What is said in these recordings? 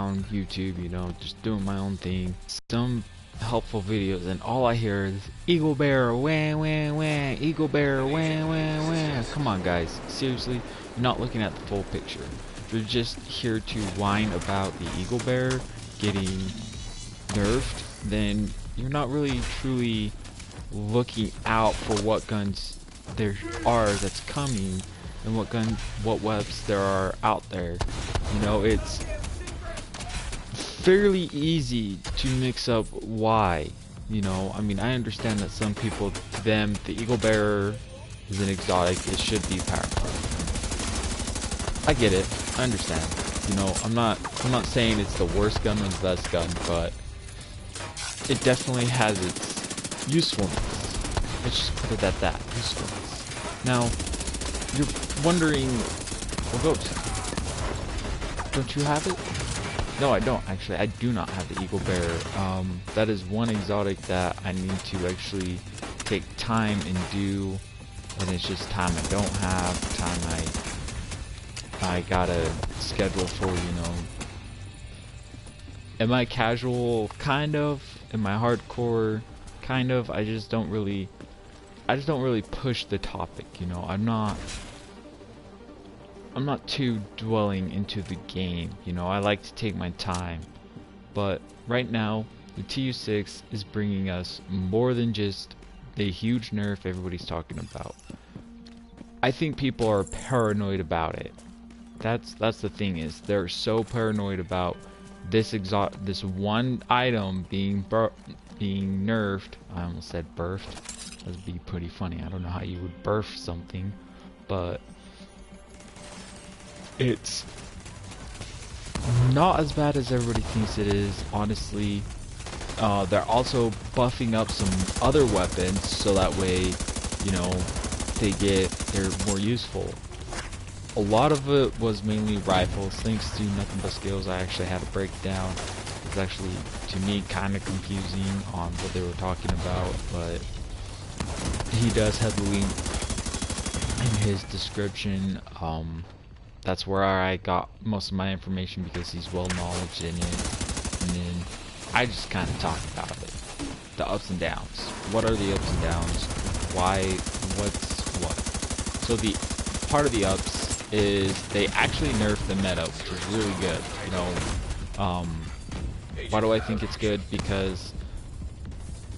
around YouTube, you know, just doing my own thing. Some helpful videos, and all I hear is Eagle Bear, wah wah wah, Eagle Bear, wah wah wah. Come on, guys, seriously, you're not looking at the full picture. You're just here to whine about the Eagle Bear getting nerfed, then you're not really truly looking out for what guns there are that's coming and what webs there are out there. You know, it's fairly easy to mix up why. You know, I mean, I understand that some people, to them, the Eagle Bearer is an exotic, it should be powerful. I get it, I understand. You know, I'm not saying it's the worst gun or the best gun, but it definitely has its usefulness. Let's just put it at that, usefulness. Now, you're wondering, well, Ghost, don't you have it? No, I don't, actually. I do not have the Eagle Bearer. That is one exotic that I need to actually take time and do, and it's just time I don't have, time I gotta schedule for, you know. Am I casual? Kind of. Am I hardcore? Kind of. I just don't really push the topic, you know. I'm not too dwelling into the game, you know. I like to take my time. But right now, the TU6 is bringing us more than just the huge nerf everybody's talking about. I think people are paranoid about it. That's the thing, is they're so paranoid about this one item being nerfed. I almost said birthed. That'd be pretty funny. I don't know how you would birth something, but it's not as bad as everybody thinks it is, honestly. They're also buffing up some other weapons so that way, you know, they're more useful. A lot of it was mainly rifles, thanks to Nothing But Skills. I actually had a breakdown. It's actually, to me, kind of confusing on what they were talking about, but he does have the link in his description. That's where I got most of my information because he's well knowledge in it. And then I just kind of talk about it. The ups and downs. What are the ups and downs? Why? What's what? So the part of the ups is they actually nerfed the meta, which is really good. You know, why do I think it's good? Because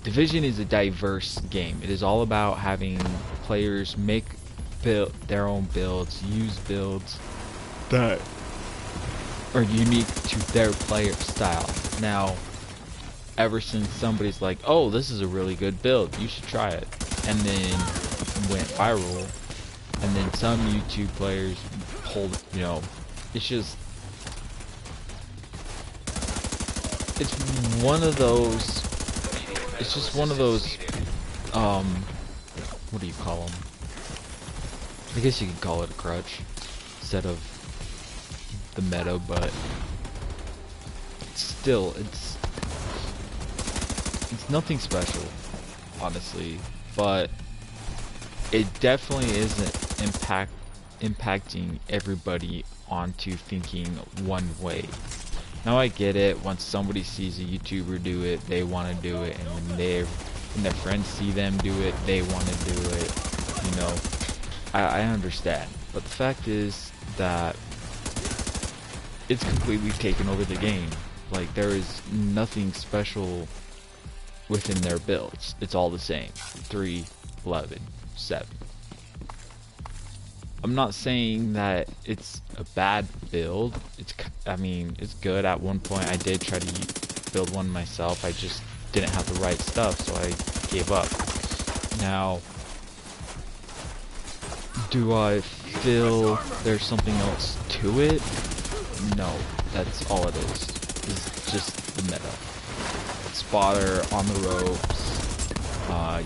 Division is a diverse game. It is all about having players make their own builds, use builds that are unique to their player style. Now, ever since somebody's like, oh, this is a really good build, you should try it, and then went viral, and then some YouTube players pulled, you know, it's just, it's one of those, it's just one of those, what do you call them? I guess you could call it a crutch instead of the meta, but still, it's nothing special, honestly, but it definitely isn't impacting everybody onto thinking one way. Now I get it, once somebody sees a YouTuber do it, they want to do it, and when their friends see them do it, they want to do it, you know. I understand, but the fact is that it's completely taken over the game. Like, there is nothing special within their builds. It's all the same. 3, 11, 7. I'm not saying that it's a bad build. I mean, it's good. At one point I did try to build one myself. I just didn't have the right stuff, so I gave up. Now, do I feel there's something else to it? No, that's all it is. It's just the meta. Spotter on the ropes.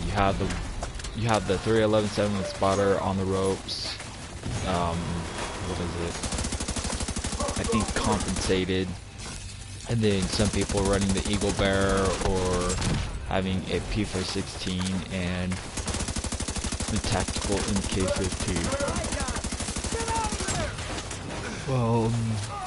You have the 311-7 with spotter on the ropes. What is it? I think compensated. And then some people running the Eagle Bear or having a P416 and the tactical MK15. Well,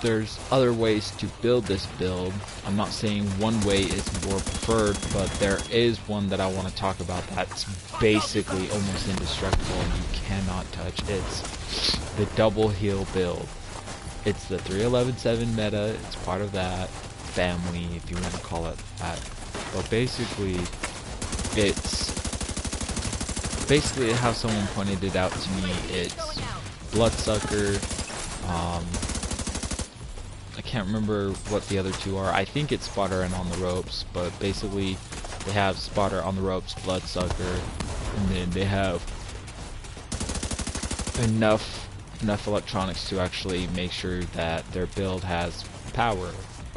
there's other ways to build this build. I'm not saying one way is more preferred, but there is one that I want to talk about that's basically almost indestructible and you cannot touch. It's the double heal build. It's the 3.11.7 meta. It's part of that family, if you want to call it that. But basically, it's how someone pointed it out to me. It's Bloodsucker. I can't remember what the other two are. I think it's Spotter and On the Ropes, but basically they have Spotter, On the Ropes, Bloodsucker, and then they have enough electronics to actually make sure that their build has power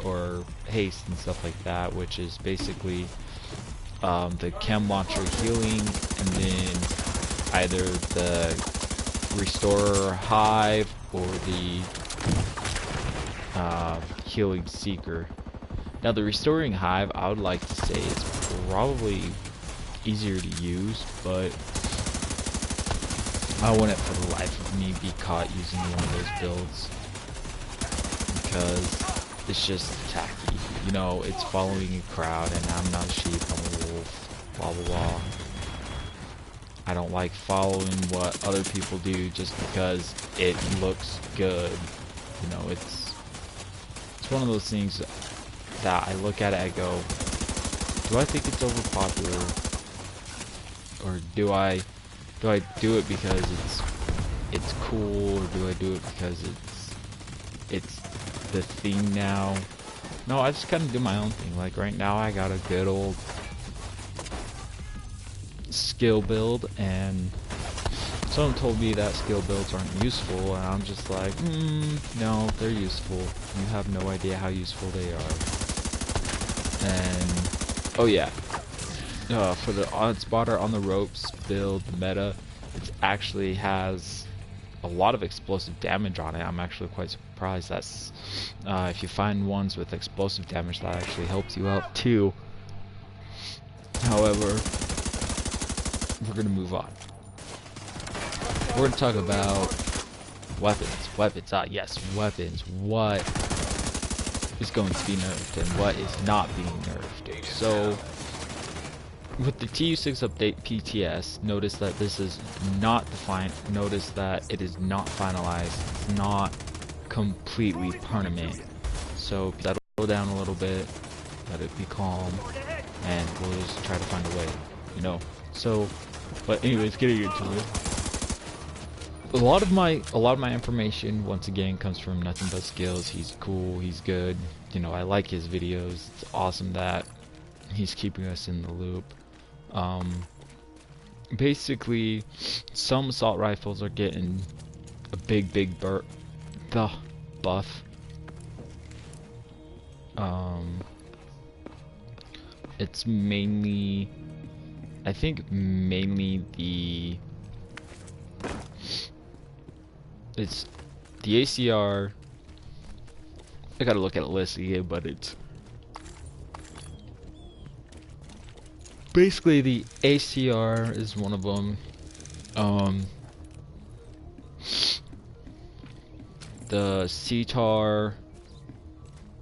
or haste and stuff like that, which is basically the chem launcher healing, and then either the Restorer Hive or the Healing Seeker. Now the Restoring Hive, I would like to say it's probably easier to use, but I wouldn't for the life of me be caught using one of those builds because it's just tacky. You know, it's following a crowd, and I'm not a sheep, I'm a wolf, blah blah blah. I don't like following what other people do just because it looks good. You know, it's one of those things that I look at it, I go, do I think it's overpopular, or do I do it because it's cool, or do I do it because it's the thing now? No, I just kind of do my own thing. Like right now, I got a good old skill build, and someone told me that skill builds aren't useful, and I'm just like, no, they're useful. You have no idea how useful they are. And oh yeah, for the Spotter On the Ropes build meta, it actually has a lot of explosive damage on it. I'm actually quite surprised. That's if you find ones with explosive damage, that actually helps you out too. However, we're gonna move on. We're gonna talk about weapons. Weapons, yes, weapons. What is going to be nerfed and what is not being nerfed. So, with the TU6 update PTS, notice that this is not defined. Notice that it is not finalized. It's not completely permanent. So, that'll go down a little bit. Let it be calm, and we'll just try to find a way. You know. So, but anyways, getting into it. A lot of my information, once again, comes from Nothing But Skills. He's cool, he's good. You know, I like his videos. It's awesome that he's keeping us in the loop. Basically, some assault rifles are getting a big buff. It's mainly, I think mainly it's the ACR. I gotta look at a list again, but it's basically the ACR is one of them. The CTAR.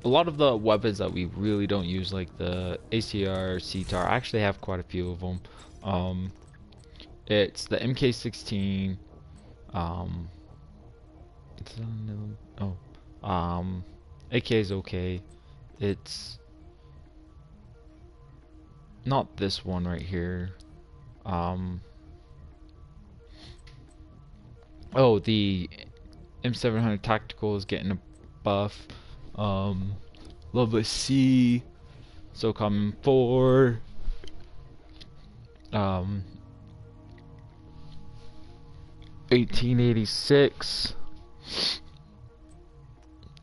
A lot of the weapons that we really don't use, like the ACR, CTAR, I actually have quite a few of them. It's the MK16. AK is okay. It's not this one right here. Oh, the M700 Tactical is getting a buff. Love C, so common 4. 1886,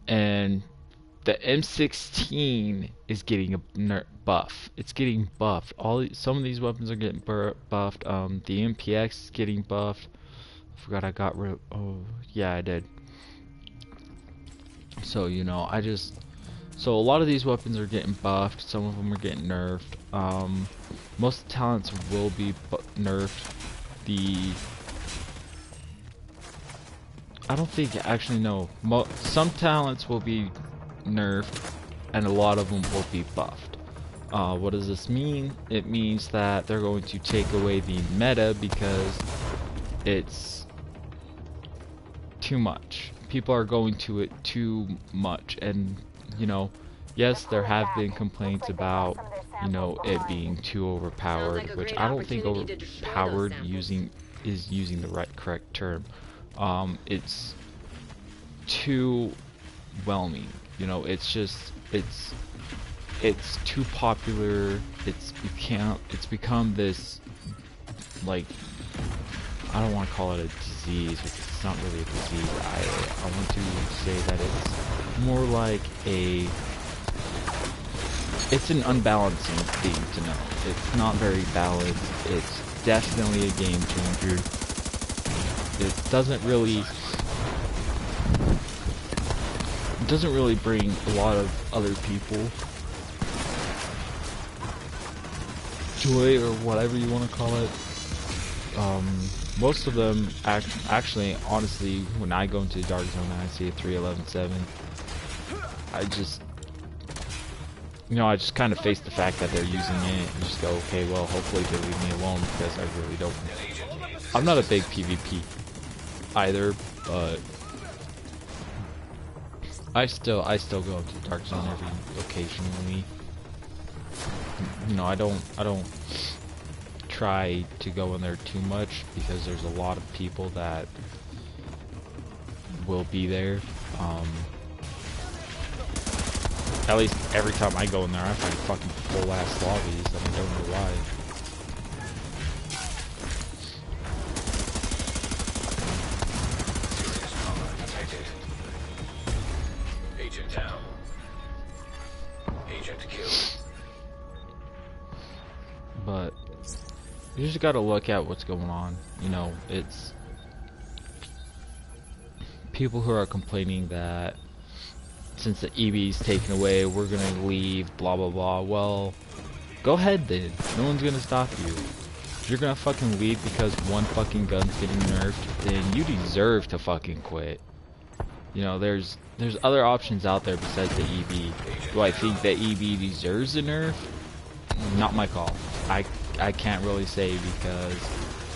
and the M16 is getting a buff. It's getting buffed. Some of these weapons are getting buffed. The MPX is getting buffed. I forgot I got rid. Oh yeah, I did. So you know, so a lot of these weapons are getting buffed. Some of them are getting nerfed. Most talents will be nerfed. I don't think, actually no. Some talents will be nerfed, and a lot of them will be buffed. What does this mean? It means that they're going to take away the meta because it's too much. People are going to it too much, and you know, yes, there have been complaints about, you know, it being too overpowered, which I don't think overpowered is using the correct term. It's too whelming. You know, it's just it's too popular. It's become this, like, I don't want to call it a disease because it's not really a disease. I want to say that it's more like it's an unbalancing thing to know. It's not very balanced. It's definitely a game changer. It doesn't really bring a lot of other people joy, or whatever you want to call it. Most of them actually, honestly, when I go into Dark Zone and I see a 311.7, I just, you know, I just kind of face the fact that they're using it and just go, okay, well, hopefully they leave me alone, because I really don't. I'm not a big PvP either, but I still go into Dark Zone every occasionally. You know, I don't try to go in there too much because there's a lot of people that will be there. At least every time I go in there, I find fucking full ass lobbies, and I don't know why. Agent down. Agent killed. But you just gotta look at what's going on. You know, it's people who are complaining that since the EB's taken away, we're gonna leave, blah blah blah. Well, go ahead then. No one's gonna stop you. If you're gonna fucking leave because one fucking gun's getting nerfed, then you deserve to fucking quit. You know, there's other options out there besides the EB. Do I think that EB deserves a nerf? Not my call. I can't really say because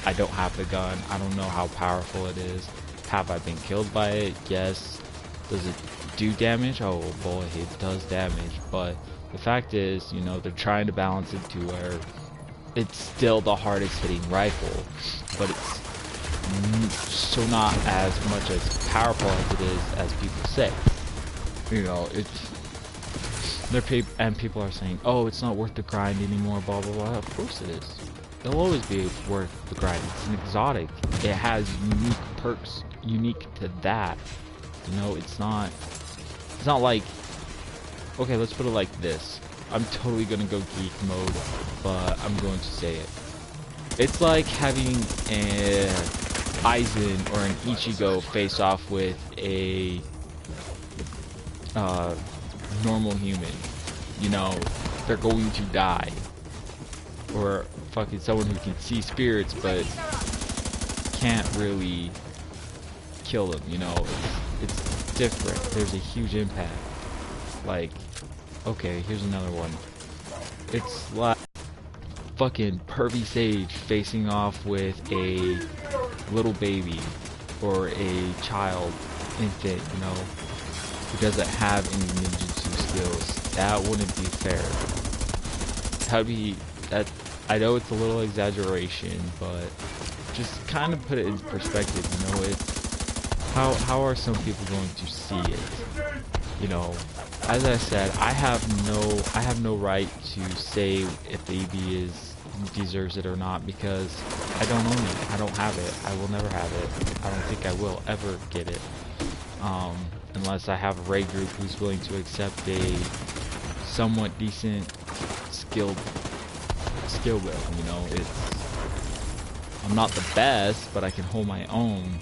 I don't have the gun. I don't know how powerful it is. Have I been killed by it? Yes. Does it do damage? Oh boy, it does damage. But the fact is, you know, they're trying to balance it to where it's still the hardest hitting rifle, but it's so not as much as powerful as it is as people say. You know, people are saying, oh, it's not worth the grind anymore, blah blah blah. Of course it is. It'll always be worth the grind. It's an exotic. It has unique perks unique to that. You know, it's not like, okay, let's put it like this. I'm totally gonna go geek mode, but I'm going to say it. It's like having an Aizen or an Ichigo face off with a normal human. You know, they're going to die. Or fucking someone who can see spirits but can't really kill them, you know. It's different. There's a huge impact. Like, okay, here's another one. It's like fucking pervy Sage facing off with a little baby or a child, infant, you know, who doesn't have any ninjutsu skills. That wouldn't be fair. That'd be that. I know it's a little exaggeration, but just kind of put it in perspective. You know, it's how are some people going to see it? You know, as I said, I have no right to say if the EB deserves it or not, because I don't own it. I don't have it. I will never have it. I don't think I will ever get it, unless I have a raid group who's willing to accept a somewhat decent skill build. You know, I'm not the best, but I can hold my own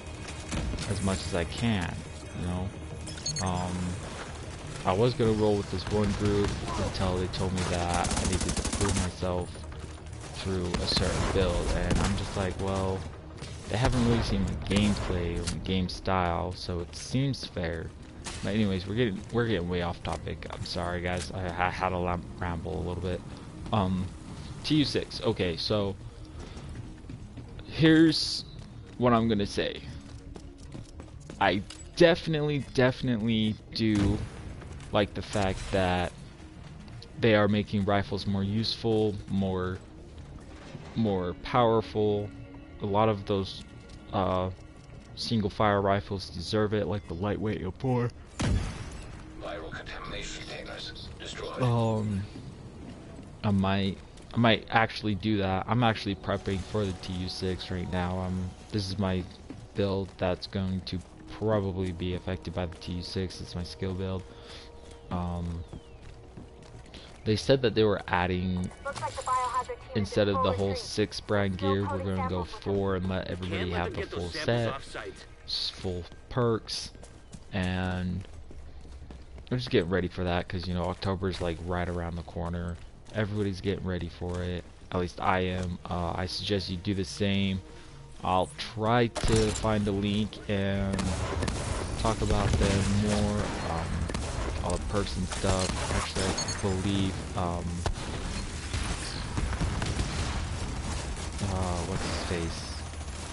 as much as I can. You know, I was gonna roll with this one group until they told me that I needed to prove myself through a certain build, and I'm just like, well, they haven't really seen the gameplay or the game style, so it seems fair. But anyways, we're getting way off topic. I'm sorry, guys. I had to ramble a little bit. TU6. Okay, so here's what I'm gonna say. I definitely do like the fact that they are making rifles more useful, more powerful. A lot of those single fire rifles deserve it, like the lightweight M4. Viral contamination containers destroyed. I might actually do that. I'm actually prepping for the TU6 right now. This is my build that's going to probably be affected by the TU6. It's my skill build. They said that they were adding, instead of the whole 6 brand gear, we're going to go 4 and let everybody have the full set, full perks, and I'm just getting ready for that because, you know, October's like right around the corner. Everybody's getting ready for it. At least I am. I suggest you do the same. I'll try to find a link and talk about them more. All the perks and stuff. Actually, I believe, what's his face?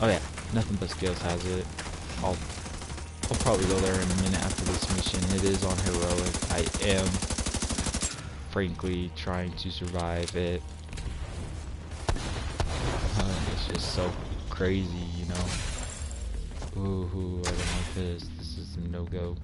Oh yeah, Nothing But Skills has it. I'll probably go there in a minute after this mission. It is on heroic. I am, frankly, trying to survive it. It's just so crazy, you know. Ooh, I don't like this. This is a no-go.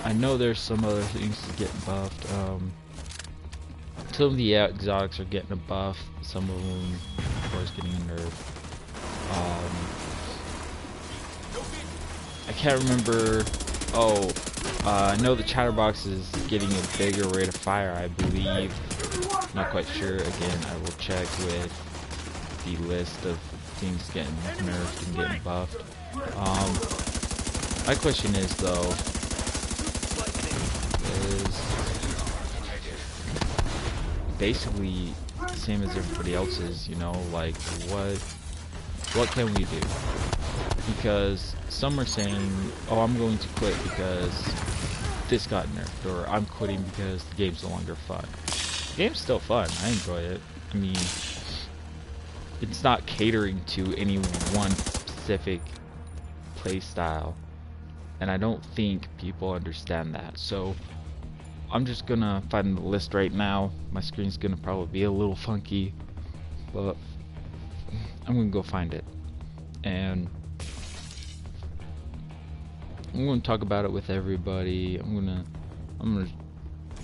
I know there's some other things to get buffed. Some of the exotics are getting a buff. Some of them, of course, getting a nerf. I can't remember. Oh, I know the chatterbox is getting a bigger rate of fire, I believe. Not quite sure. Again, I will check with the list of things getting nerfed and getting buffed. My question is though, is basically the same as everybody else's, you know, like what can we do? Because some are saying, oh, I'm going to quit because this got nerfed, or I'm quitting because the game's no longer fun. The game's still fun. I enjoy it. I mean, it's not catering to any one specific play style, and I don't think people understand that. So I'm just gonna find the list right now. My screen's gonna probably be a little funky, but I'm gonna go find it, and I'm gonna talk about it with everybody. I'm gonna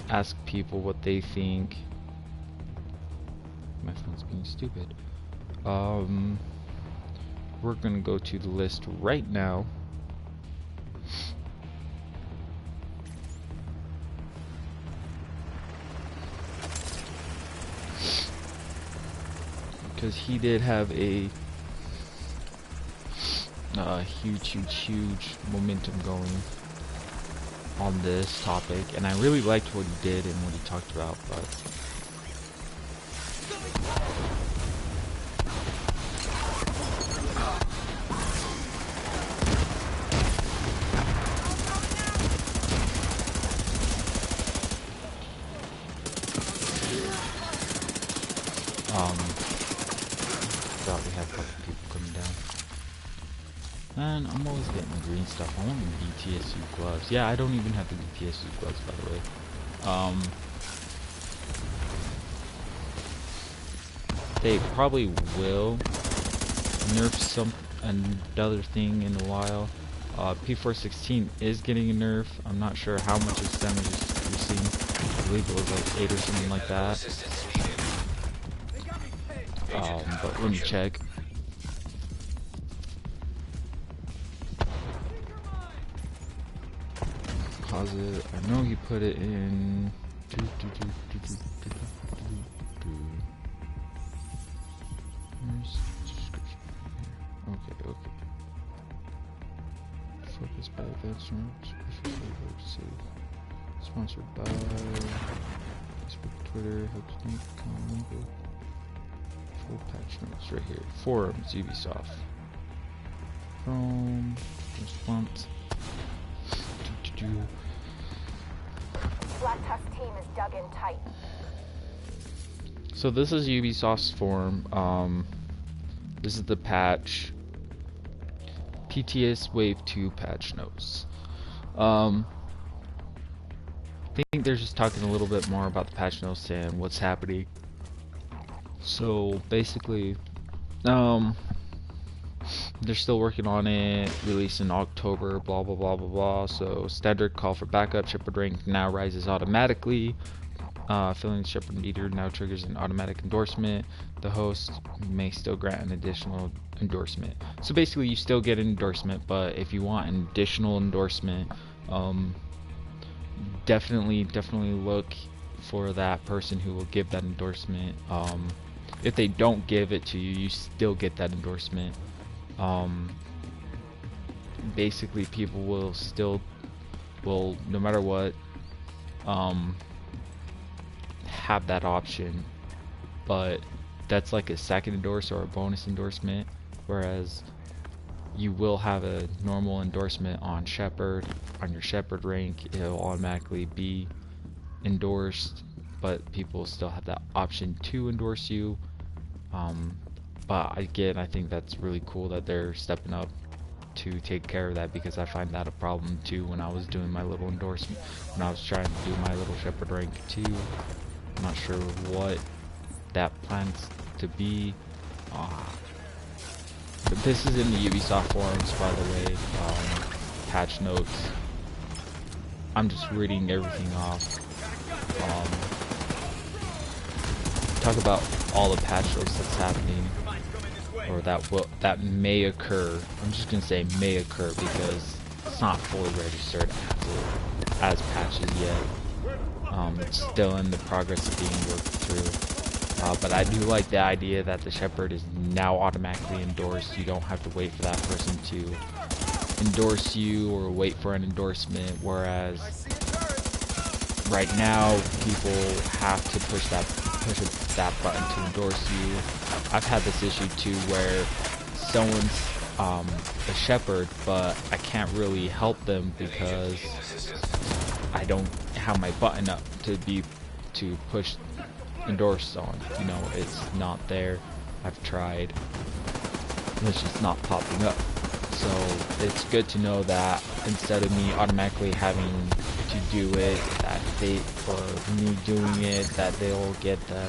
ask people what they think. My phone's being stupid. We're gonna go to the list right now. Because he did have a huge momentum going on this topic, and I really liked what he did and what he talked about, but thought we had a couple people coming down. Man, I'm always getting the green stuff. I want the BTSU gloves. Yeah, I don't even have the BTSU gloves, by the way. They probably will nerf another thing in a while. P416 is getting a nerf. I'm not sure how much its damage is increasing. I believe it was like 8 or something like that. But let me check. Pause it. I know he put it in. Where's the description? Okay, okay. Focus by advanced notes. Sponsored by Facebook, Twitter, helps me comment. Full patch notes right here. Forums, Ubisoft. Chrome, response. Black Tusk team is dug in tight. So this is Ubisoft's forum. This is the patch. PTS Wave 2 patch notes. I think they're just talking a little bit more about the patch notes and what's happening. So basically, they're still working on it, released in October, blah blah blah blah blah. So standard call for backup, Shepherd rank now rises automatically. Filling the Shepherd meter now triggers an automatic endorsement. The host may still grant an additional endorsement. So basically you still get an endorsement, but if you want an additional endorsement, definitely look for that person who will give that endorsement. If they don't give it to you, you still get that endorsement. Basically people will still, no matter what, have that option, but that's like a second endorse or a bonus endorsement, whereas you will have a normal endorsement on Shepherd. On your Shepherd rank, it'll automatically be endorsed, but people still have that option to endorse you. But again, I think that's really cool that they're stepping up to take care of that, because I find that a problem too when I was doing my little endorsement, when I was trying to do my little Shepherd rank too. I'm not sure what that plans to be. But this is in the Ubisoft forums, by the way. Patch notes. I'm just reading everything off. Talk about all the patch notes that's happening, or that may occur. I'm just gonna say may occur because it's not fully registered as patches yet. It's still in the progress of being worked through. But I do like the idea that the Shepherd is now automatically endorsed. You don't have to wait for that person to endorse you or wait for an endorsement, whereas right now people have to push that button to endorse you. I've had this issue too where someone's a Shepherd, but I can't really help them because I don't have my button up to push endorse on. You know, it's not there. I've tried. It's just not popping up. So it's good to know that instead of me automatically having to do it, that they, or me doing it, that they'll get the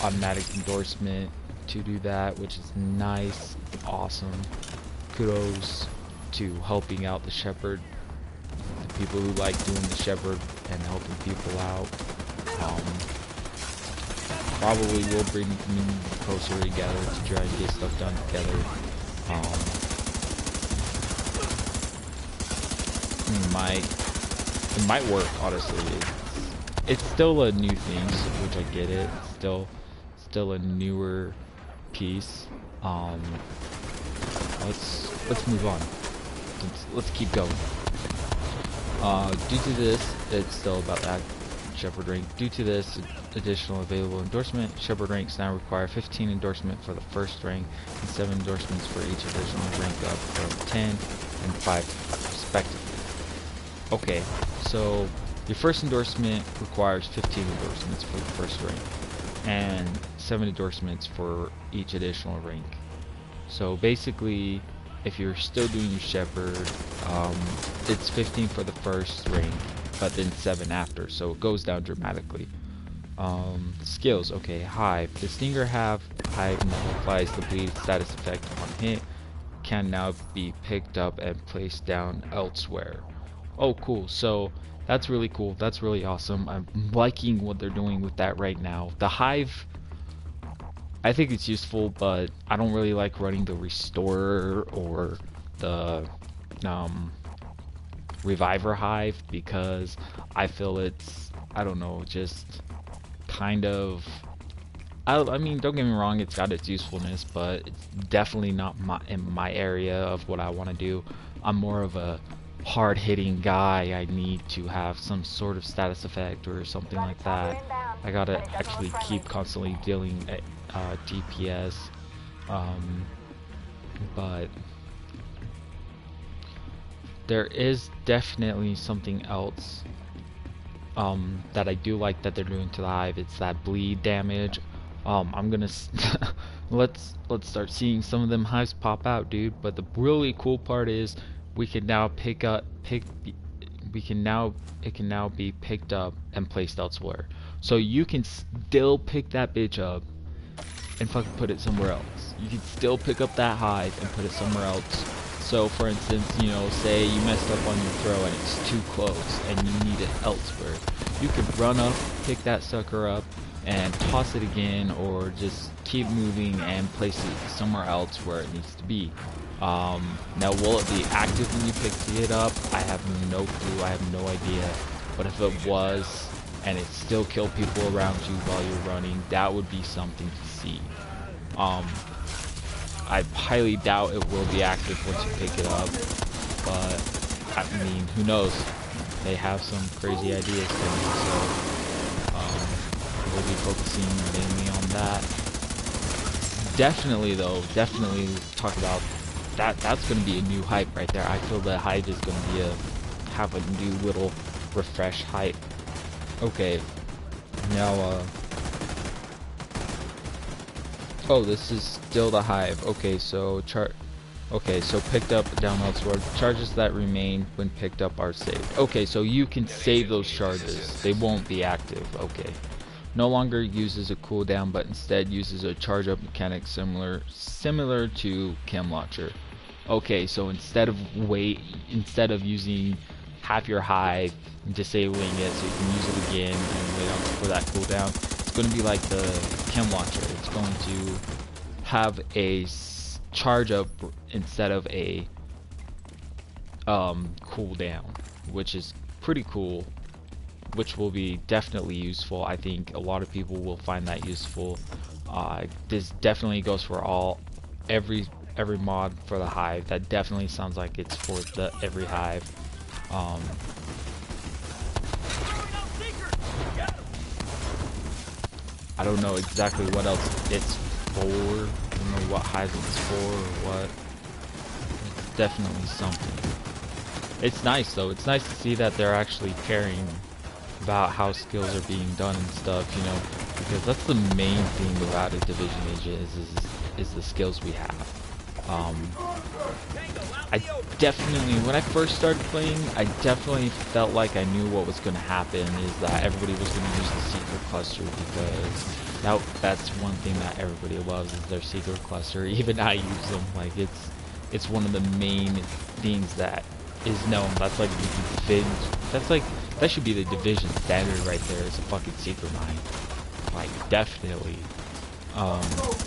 automatic endorsement to do that, which is nice, awesome. Kudos to helping out the Shepherd, the people who like doing the Shepherd and helping people out. Probably will bring the community closer together to try and get stuff done together. It might work, honestly. It's still a new thing, which I get it. It's still a newer piece. Let's move on. Let's keep going. Due to this, it's still about that Shepherd rank. Due to this additional available endorsement, Shepherd ranks now require 15 endorsement for the first rank and 7 endorsements for each additional rank up from 10 and 5 respectively. Okay, so your first endorsement requires 15 endorsements for the first rank and 7 endorsements for each additional rank. So basically, if you're still doing your Shepherd, it's 15 for the first rank, but then 7 after, so it goes down dramatically. Skills, okay, Hive. The Stinger Hive now applies the bleed status effect on hit, can now be picked up and placed down elsewhere. Oh cool, so that's really cool, that's really awesome. I'm liking what they're doing with that right now. The Hive, I think it's useful, but I don't really like running the Restorer or the Reviver Hive because I feel it's, I don't know, just kind of, I mean, don't get me wrong, it's got its usefulness, but it's definitely not in my area of what I want to do. I'm more of a hard-hitting guy. I need to have some sort of status effect or something like that. I gotta actually keep constantly dealing DPS, but there is definitely something else that I do like that they're doing to the hive. It's that bleed damage. I'm gonna let's start seeing some of them hives pop out, dude. But the really cool part is we can now it can now be picked up and placed elsewhere. So you can still pick that bitch up and fucking put it somewhere else. You can still pick up that hive and put it somewhere else. So for instance, you know, say you messed up on your throw and it's too close and you need it elsewhere. You can run up, pick that sucker up, and toss it again, or just keep moving and place it somewhere else where it needs to be. Now will it be active when you pick it up? I have no clue, I have no idea. But if it was, and it still killed people around you while you're running, that would be something to see. I highly doubt it will be active once you pick it up, but I mean, who knows? They have some crazy ideas coming, so we'll be focusing mainly on that. Definitely though, definitely talk about that. That's going to be a new hype right there. I feel the hype is going to be have a new little refresh hype. Okay, now oh, this is still the hive. Okay, so picked up down elsewhere. Charges that remain when picked up are saved. Okay, so you can save those charges. They won't be active. Okay. No longer uses a cooldown, but instead uses a charge up mechanic similar to Chem Launcher. Okay, so instead of using half your hive and disabling it so you can use it again and wait for that cooldown, it's going to be like the Chem Launcher. It's going to have a charge up instead of a cooldown, which is pretty cool, which will be definitely useful. I think a lot of people will find that useful. This definitely goes for every mod for the hive. That definitely sounds like it's for every hive. I don't know exactly what else it's for. I don't know what hive it's for or what. It's definitely something. It's nice though. It's nice to see that they're actually caring about how skills are being done and stuff, you know, because that's the main thing about a Division Age is the skills we have. I definitely, when I first started playing, I definitely felt like I knew what was going to happen, is that everybody was going to use the secret cluster, because that's one thing that everybody loves, is their secret cluster. Even I use them. Like, it's one of the main things that is known. That's like the Division. That should be the Division standard right there. It's a fucking secret mine. Like, definitely.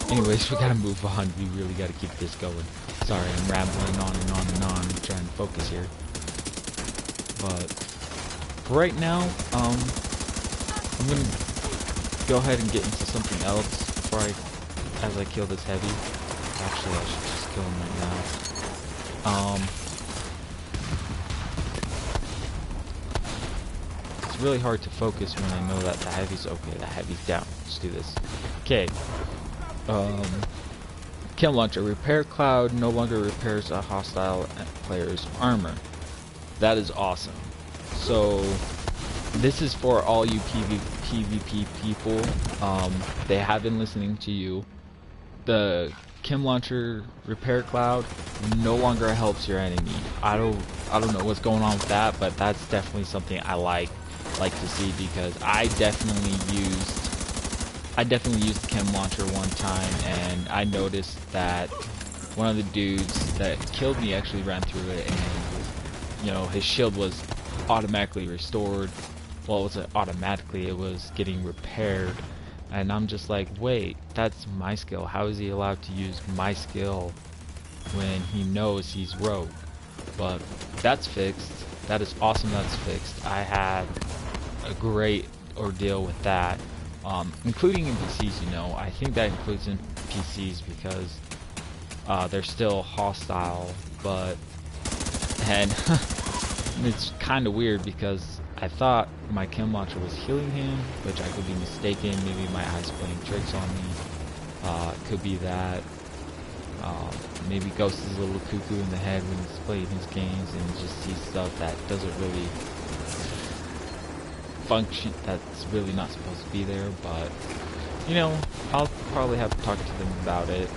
Anyways, we gotta move on. We really gotta keep this going. Sorry, I'm rambling on and on and on. I'm trying to focus here. But for right now, I'm gonna go ahead and get into something else before as I kill this heavy. Actually, I should just kill him right now. It's really hard to focus when I know that the heavy's okay. The heavy's down. Let's do this. Okay. Chem Launcher. Repair Cloud no longer repairs a hostile player's armor. That is awesome. So this is for all you PvP people. They have been listening to you. The Chem Launcher Repair Cloud no longer helps your enemy. I don't know what's going on with that, but that's definitely something I like to see, because I definitely used the Chem Launcher one time, and I noticed that one of the dudes that killed me actually ran through it, and you know, his shield was automatically restored. Well, it wasn't automatically, it was getting repaired, And I'm just like, wait, that's my skill. How is he allowed to use my skill when he knows he's rogue? But that's fixed. That is awesome, that's fixed. I had a great ordeal with that, including NPCs, you know. I think that includes NPCs because they're still hostile, but, and it's kind of weird because I thought my chem launcher was healing him, which I could be mistaken. Maybe my eyes playing tricks on me. It could be that. Maybe Ghost is a little cuckoo in the head when he's playing his games and just sees stuff that doesn't really function, that's really not supposed to be there. But, you know, I'll probably have to talk to them about it.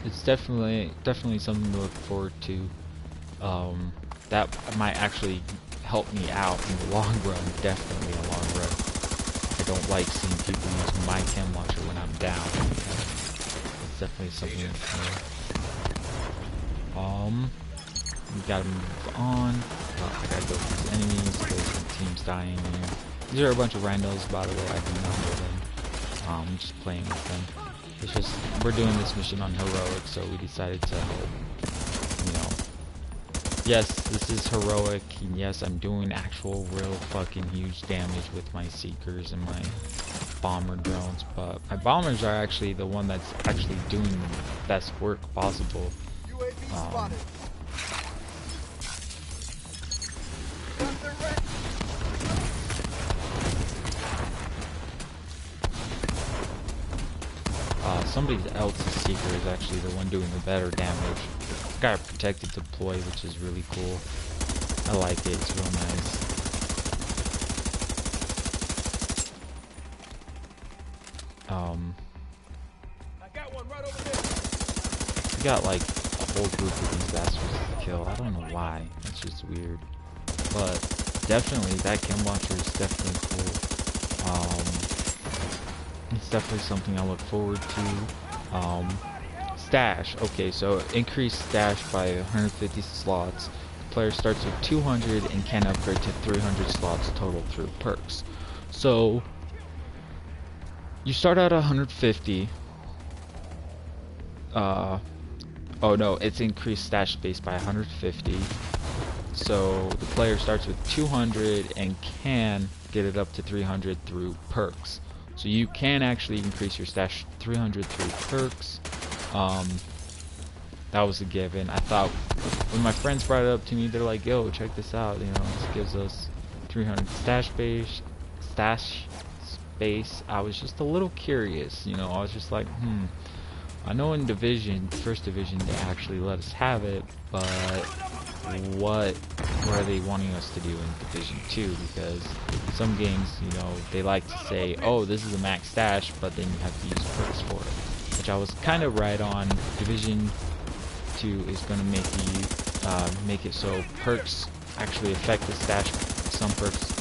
It's definitely something to look forward to. That might actually help me out in the long run, definitely in the long run. I don't like seeing people use my chem launcher when I'm down. It's definitely something we gotta move on. I gotta go for these enemies because the team's dying here. These are a bunch of randos, by the way. I do not know them. I'm just playing with them. It's just, we're doing this mission on heroic, so we decided to help, you know. Yes, this is heroic, and yes, I'm doing actual real fucking huge damage with my seekers and my bomber drones, but my bombers are actually the one that's actually doing the best work possible. Somebody else's seeker is actually the one doing the better damage. Got a protected deploy, which is really cool. I like it, it's real nice. I got one right over there. We got like a whole group of these bastards to kill. I don't know why. It's just weird. But definitely that chem launcher is definitely cool. It's definitely something I look forward to. Stash. Okay, so increase stash by 150 slots. The player starts with 200 and can upgrade to 300 slots total through perks. So you start at 150. Oh no, it's increased stash space by 150. So the player starts with 200 and can get it up to 300 through perks. So you can actually increase your stash 300 through perks. That was a given. I thought when my friends brought it up to me, they're like, "Yo, check this out. You know, this gives us 300 stash space." I was just a little curious. You know, I was just like, I know in Division, First Division, they actually let us have it, but what are they wanting us to do in Division 2? Because some games, you know, they like to say, oh, this is a max stash, but then you have to use perks for it. Which I was kind of right on. Division 2 is going to make it so perks actually affect the stash. Some perks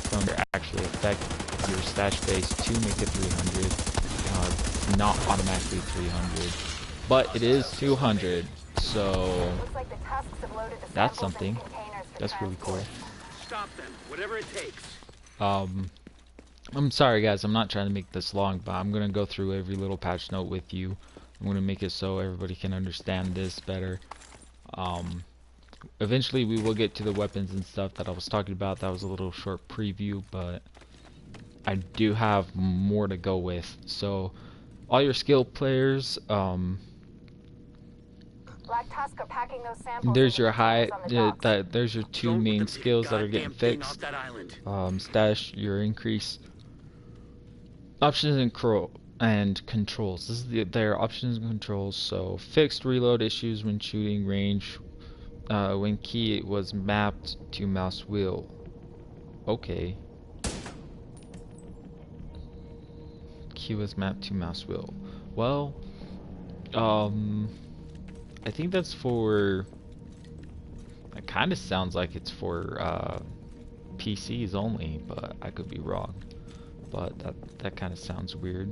from there actually affect your stash base to make it 300. Not automatically 300, but it is 200, so that's something. That's really cool. Stop them, whatever it takes. I'm sorry guys, I'm not trying to make this long, but I'm gonna go through every little patch note with you. I'm gonna make it so everybody can understand this better. Eventually we will get to the weapons and stuff that I was talking about. That was a little short preview, but I do have more to go with. So all your skill players, there's your there's your two main skills that are getting fixed. Stash, your increase options and controls. This is their options and controls. So fixed reload issues when shooting range, when key was mapped to mouse wheel. Okay. Key was mapped to mouse wheel. Well, I think that's for, it kind of sounds like it's for PCs only, but I could be wrong. But that kind of sounds weird.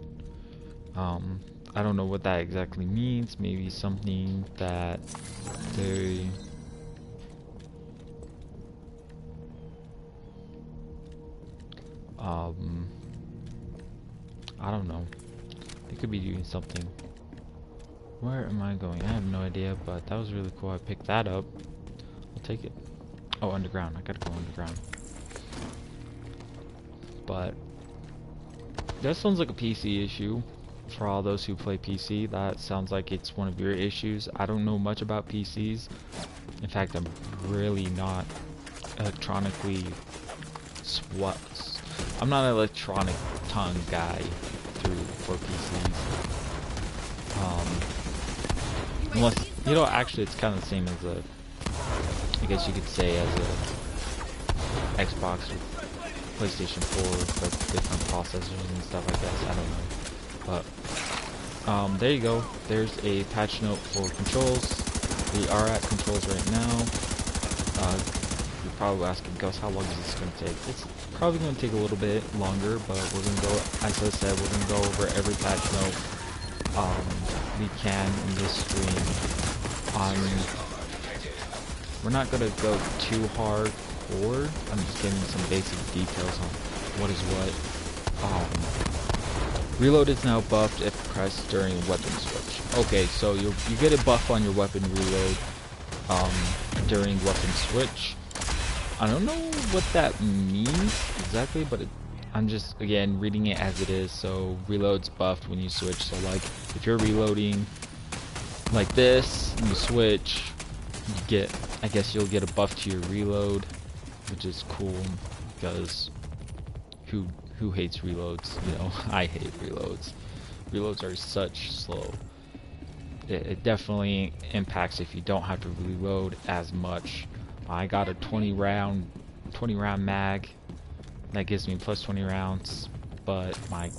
I don't know what that exactly means. Maybe something that they I don't know. They could be doing something. Where am I going? I have no idea, but that was really cool. I picked that up. I'll take it. Oh, underground. I gotta go underground. But that sounds like a PC issue. For all those who play PC, that sounds like it's one of your issues. I don't know much about PCs. In fact, I'm really not electronically I'm not an electronic tongue guy for PCs. Unless, you know, actually it's kind of the same as a, I guess you could say, as a Xbox or PlayStation 4, but different processors and stuff, I guess. I don't know. But there you go. There's a patch note for controls. We are at controls right now. You're probably asking, Gus, how long is this going to take? It's probably going to take a little bit longer, but we're going to go, as I said, we're going to go over every patch note we can in this stream. We're not going to go too hardcore. I'm just giving some basic details on what is what. Reload is now buffed if pressed during weapon switch. Okay, so you get a buff on your weapon reload during weapon switch. I don't know what that means exactly, but I'm just, again, reading it as it is. So reload's buffed when you switch. So like if you're reloading like this and you switch, you get, I guess you'll get a buff to your reload, which is cool because who hates reloads? You know, I hate reloads. Reloads are such slow. It definitely impacts if you don't have to reload as much. I got a 20 round mag that gives me plus 20 rounds, but my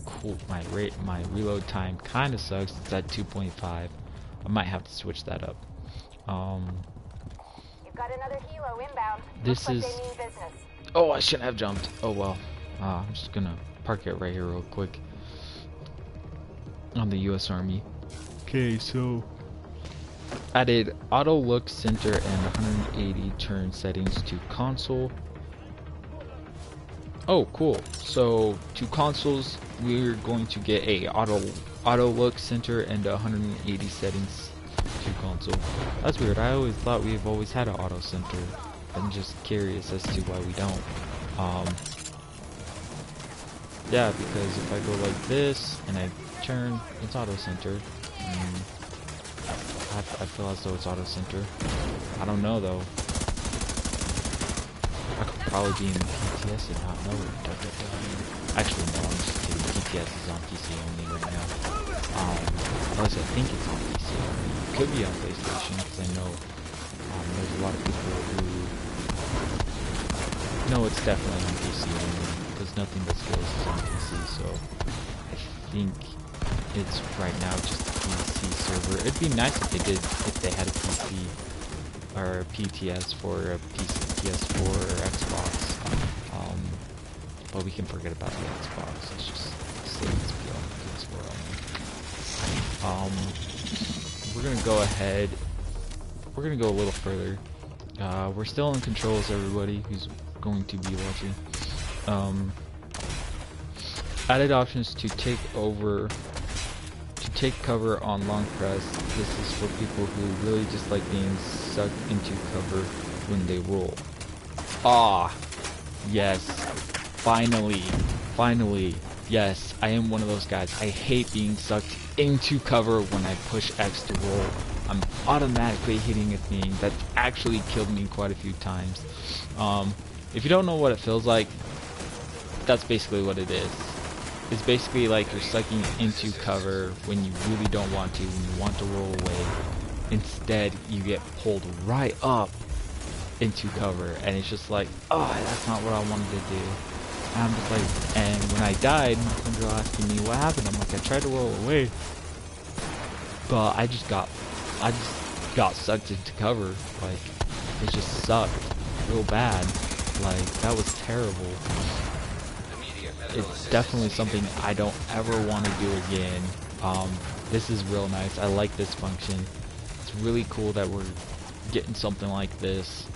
reload time kind of sucks. It's at 2.5. I might have to switch that up. You've got another helo inbound. This Looks is. like they mean business. Oh, I shouldn't have jumped. Oh well. I'm just gonna park it right here real quick on the U.S. Army. Okay, so added auto look center and 180 turn settings to console. Oh, cool. So to consoles, we're going to get a auto look center and 180 settings to console. That's weird. I always thought we've always had an auto center. I'm just curious as to why we don't. Yeah, because if I go like this and I turn, it's auto center. I feel as though it's auto center. I don't know though. I could probably be in PTS and not know it. Actually, no, I'm just kidding. PTS is on PC only right now. Unless I think it's on PC only. It could be on PlayStation because I know there's a lot of people who know it's definitely on PC only because nothing but skills is on PC. So I think it's right now just a PC server. It'd be nice if they had a PC or a PTS for a PC, PS4 or Xbox. But we can forget about the Xbox. Let's just say it's on PS4 only. We're gonna go ahead. We're gonna go a little further. We're still in controls, everybody who's going to be watching. Added options to take cover on long press. This is for people who really just like being sucked into cover when they roll. Ah, yes, finally, yes, I am one of those guys. I hate being sucked into cover when I push X to roll. I'm automatically hitting a thing that's actually killed me quite a few times. If you don't know what it feels like, that's basically what it is. It's basically like you're sucking into cover when you really don't want to, when you want to roll away. Instead, you get pulled right up into cover, and it's just like, oh, that's not what I wanted to do. And I'm just like, and when I died, my friends were asking me what happened. I'm like, I tried to roll away, but I just got sucked into cover. Like, it just sucked real bad. Like, that was terrible. It's definitely something I don't ever want to do again. This is real nice. I like this function. It's really cool that we're getting something like this.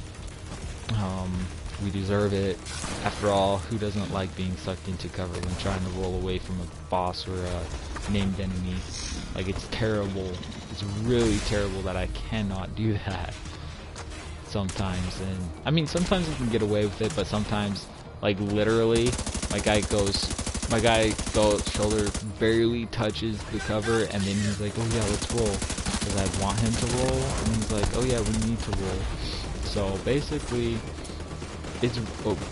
We deserve it. After all, who doesn't like being sucked into cover when trying to roll away from a boss or a named enemy? Like, it's terrible. It's really terrible that I cannot do that sometimes. And I mean, sometimes I can get away with it, but sometimes, like, literally, my guy shoulder barely touches the cover, and then he's like, oh yeah, let's roll, because I want him to roll, and he's like, oh yeah, we need to roll. So basically, it's a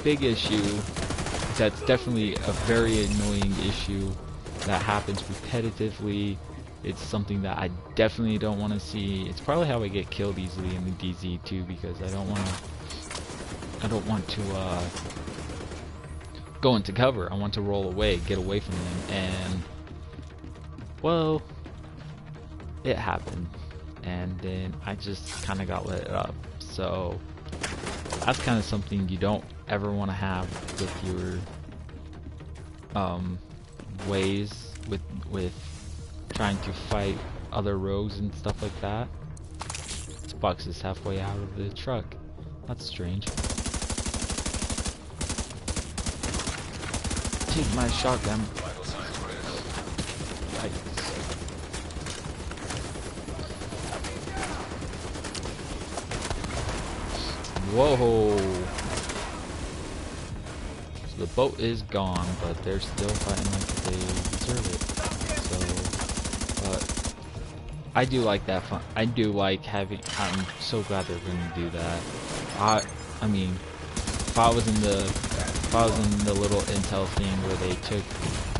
big issue. That's definitely a very annoying issue that happens repetitively. It's something that I definitely don't want to see. It's probably how I get killed easily in the DZ too, because I don't want to go into cover. I want to roll away, get away from them, and well, it happened, and then I just kind of got lit up. So that's kind of something you don't ever want to have with your ways with trying to fight other rogues and stuff like that. This box is halfway out of the truck. That's strange. Take my shotgun. Yikes. Whoa! So the boat is gone, but they're still fighting like they deserve it. So, but I do like that fun. I do like having. I'm so glad they're going to do that. I mean, if I was in the little intel thing where they took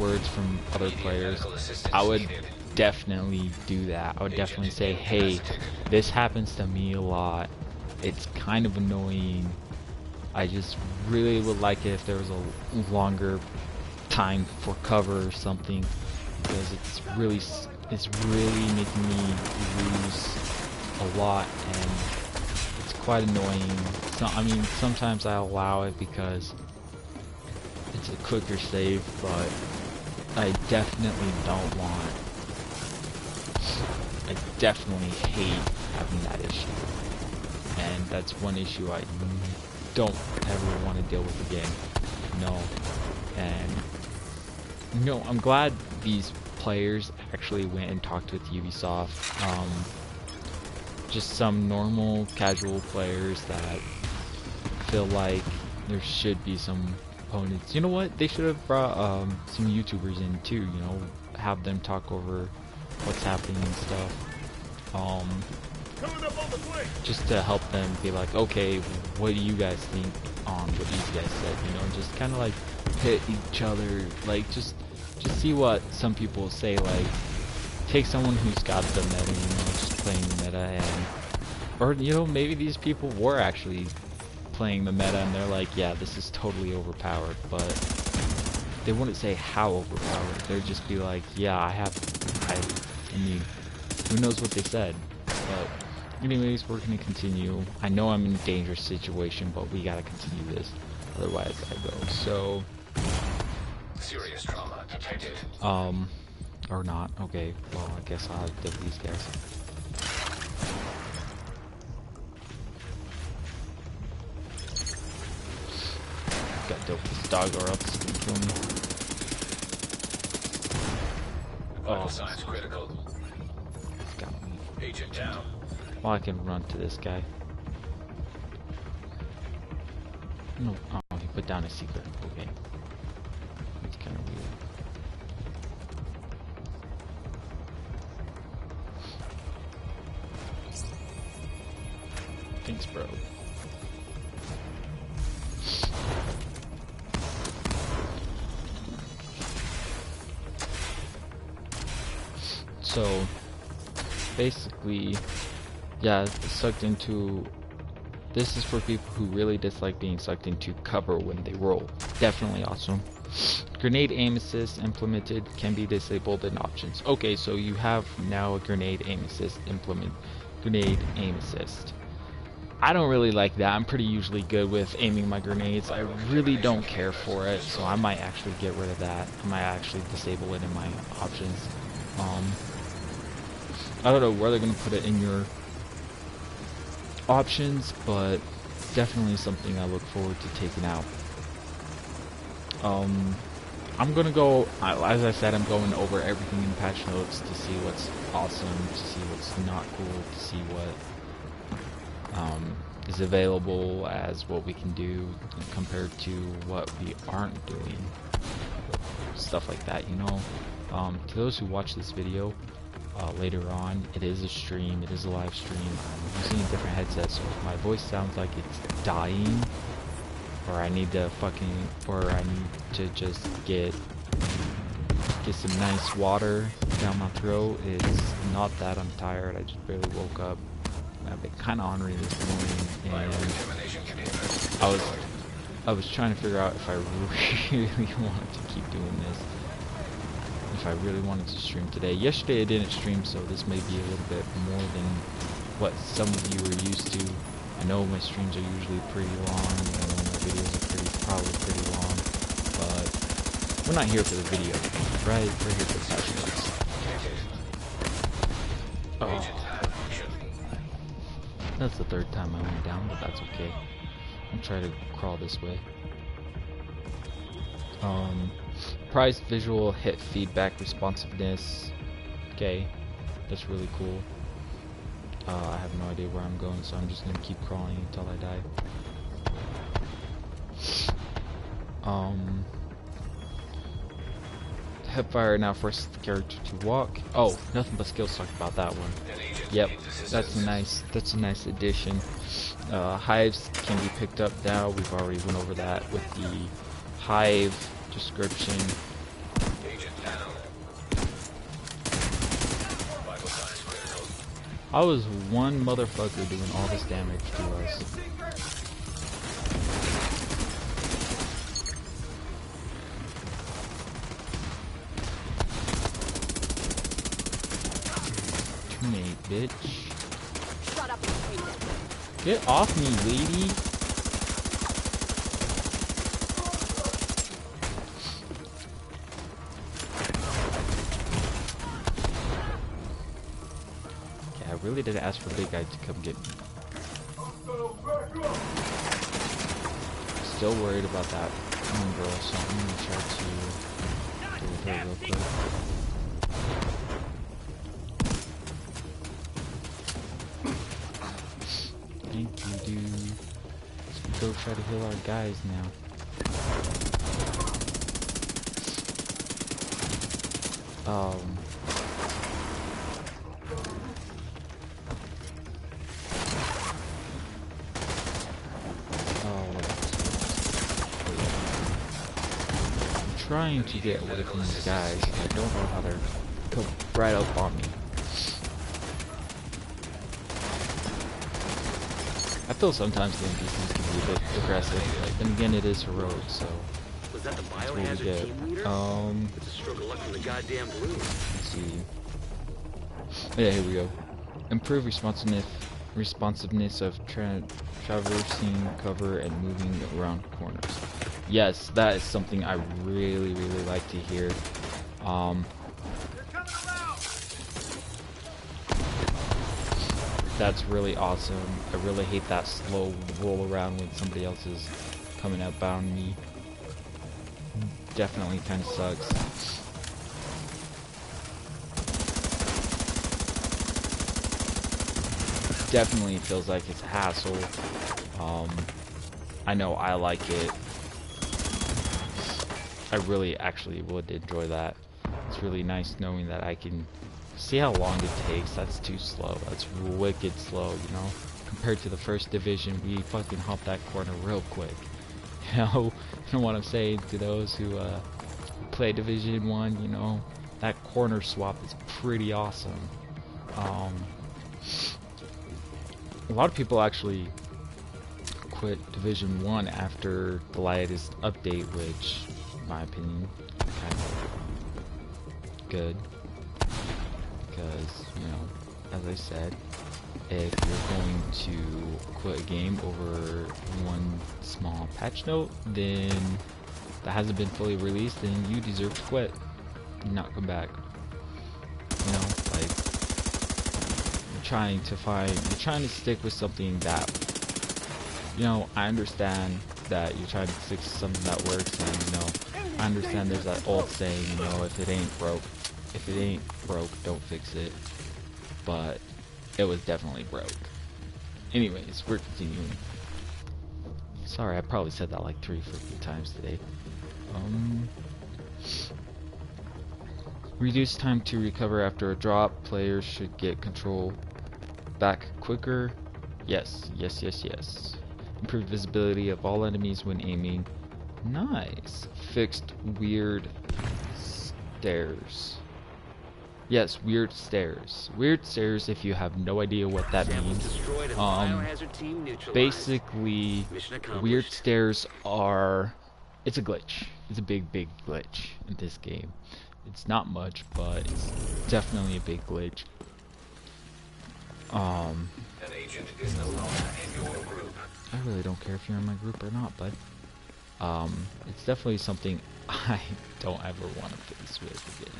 words from other players, I would definitely do that. I would definitely say, hey, this happens to me a lot. It's kind of annoying. I just really would like it if there was a longer time for cover or something, because it's really making me lose a lot, and it's quite annoying. So I mean, sometimes I allow it because it's a quicker save, but I definitely don't want. I definitely hate having that issue. And that's one issue I don't ever want to deal with again. No. And, you know, I'm glad these players actually went and talked with Ubisoft. Just some normal, casual players that feel like there should be some opponents. You know what? They should have brought some YouTubers in too, you know, have them talk over what's happening and stuff. Just to help them be like, okay, what do you guys think on what you guys said, you know, just kind of like hit each other, like just see what some people say, like take someone who's got the meta, you know, just playing the meta, and or you know, maybe these people were actually playing the meta and they're like, yeah, this is totally overpowered, but they wouldn't say how overpowered. They'd just be like, yeah, I mean, who knows what they said. But anyways, we're gonna continue. I know I'm in a dangerous situation, but we gotta continue this, otherwise I go. So Serious trauma detected. Or not. Okay, well, I guess I'll have to deal with these guys. Got dealt with this dog, or else it's gonna kill me. Vital signs critical. Got me. Agent down. Well, I can run to this guy. No, oh, he put down a secret. Okay. That's kind of weird. Thanks, bro. So, basically, yeah, sucked into. This is for people who really dislike being sucked into cover when they roll. Definitely awesome. Grenade aim assist implemented, can be disabled in options. Okay, so you have now a grenade aim assist grenade aim assist. I don't really like that. I'm pretty usually good with aiming my grenades. I really don't care for it, so I might actually get rid of that. I might actually disable it in my options. I don't know where they're gonna put it in your options, but definitely something I look forward to taking out. I'm gonna go, as I said, I'm going over everything in patch notes to see what's awesome, to see what's not cool, to see what is available as what we can do compared to what we aren't doing. Stuff like that, you know. To those who watch this video later on, it is a stream, it is a live stream. I'm using a different headset, so if my voice sounds like it's dying, or I need to just get some nice water down my throat, it's not that I'm tired. I just barely woke up. I've been kind of ornery this morning, and I was trying to figure out if I really wanted to keep doing this. If I really wanted to stream today. Yesterday I didn't stream, so this may be a little bit more than what some of you are used to. I know my streams are usually pretty long, and my videos are probably pretty long, but we're not here for the video, right? We're here for the patch notes. Oh. That's the third time I went down, but that's okay. I'll try to crawl this way. Price, visual, hit feedback, responsiveness. Okay, that's really cool. I have no idea where I'm going, so I'm just gonna keep crawling until I die. Hipfire now forces the character to walk. Oh, nothing but skills. Talked about that one. Yep, that's a nice addition. Hives can be picked up now. We've already went over that with the hive description. I was one motherfucker doing all this damage to us. Teammate, bitch. Shut up and take it. Get off me, lady. Okay, I really didn't ask for the big guy to come get me. Still worried about that girl, so I'm gonna try to deal with her real quick. Thank you, dude. Let's go try to heal our guys now. Oh, I'm trying to get away from these guys. I don't know how they're come right up on me. I feel sometimes the NPCs can be a bit aggressive, but then again it is heroic, so Was that the that's what we biohazard get. team leader? It's a stroke of luck from the goddamn blue. Let's see. Yeah, here we go. Improve responsiveness of traversing cover and moving around corners. Yes, that is something I really like to hear. That's really awesome. I really hate that slow roll around when somebody else is coming up on me. Definitely kind of sucks. Definitely feels like it's a hassle. I know I like it. I really actually would enjoy that. It's really nice knowing that I can see how long it takes. That's too slow. That's wicked slow, you know. Compared to the first division, we fucking hop that corner real quick. You know what I'm saying to those who play Division 1, you know, that corner swap is pretty awesome. A lot of people actually quit Division 1 after the latest update, which, in my opinion, kind of good. Because, you know, as I said, if you're going to quit a game over one small patch note, then that hasn't been fully released, then you deserve to quit and not come back. You know, like, you're trying to stick with something that You know, I understand that you're trying to fix something that works, and, you know, I understand there's that old saying, you know, if it ain't broke, don't fix it. But it was definitely broke. Anyways, we're continuing. Sorry, I probably said that like 3 freaking times today. Reduce time to recover after a drop. Players should get control back quicker. Yes, yes, yes, yes. Improved visibility of all enemies when aiming. Nice. Fixed weird stairs. Yes, weird stairs. Weird stairs, if you have no idea what that Samples means. destroyed and biohazard team neutralized. Basically, Mission weird accomplished. stairs are... It's a glitch. It's a big, big glitch in this game. It's not much, but it's definitely a big glitch. An agent is no longer in your group. I really don't care if you're in my group or not, bud. It's definitely something I don't ever want to face with again.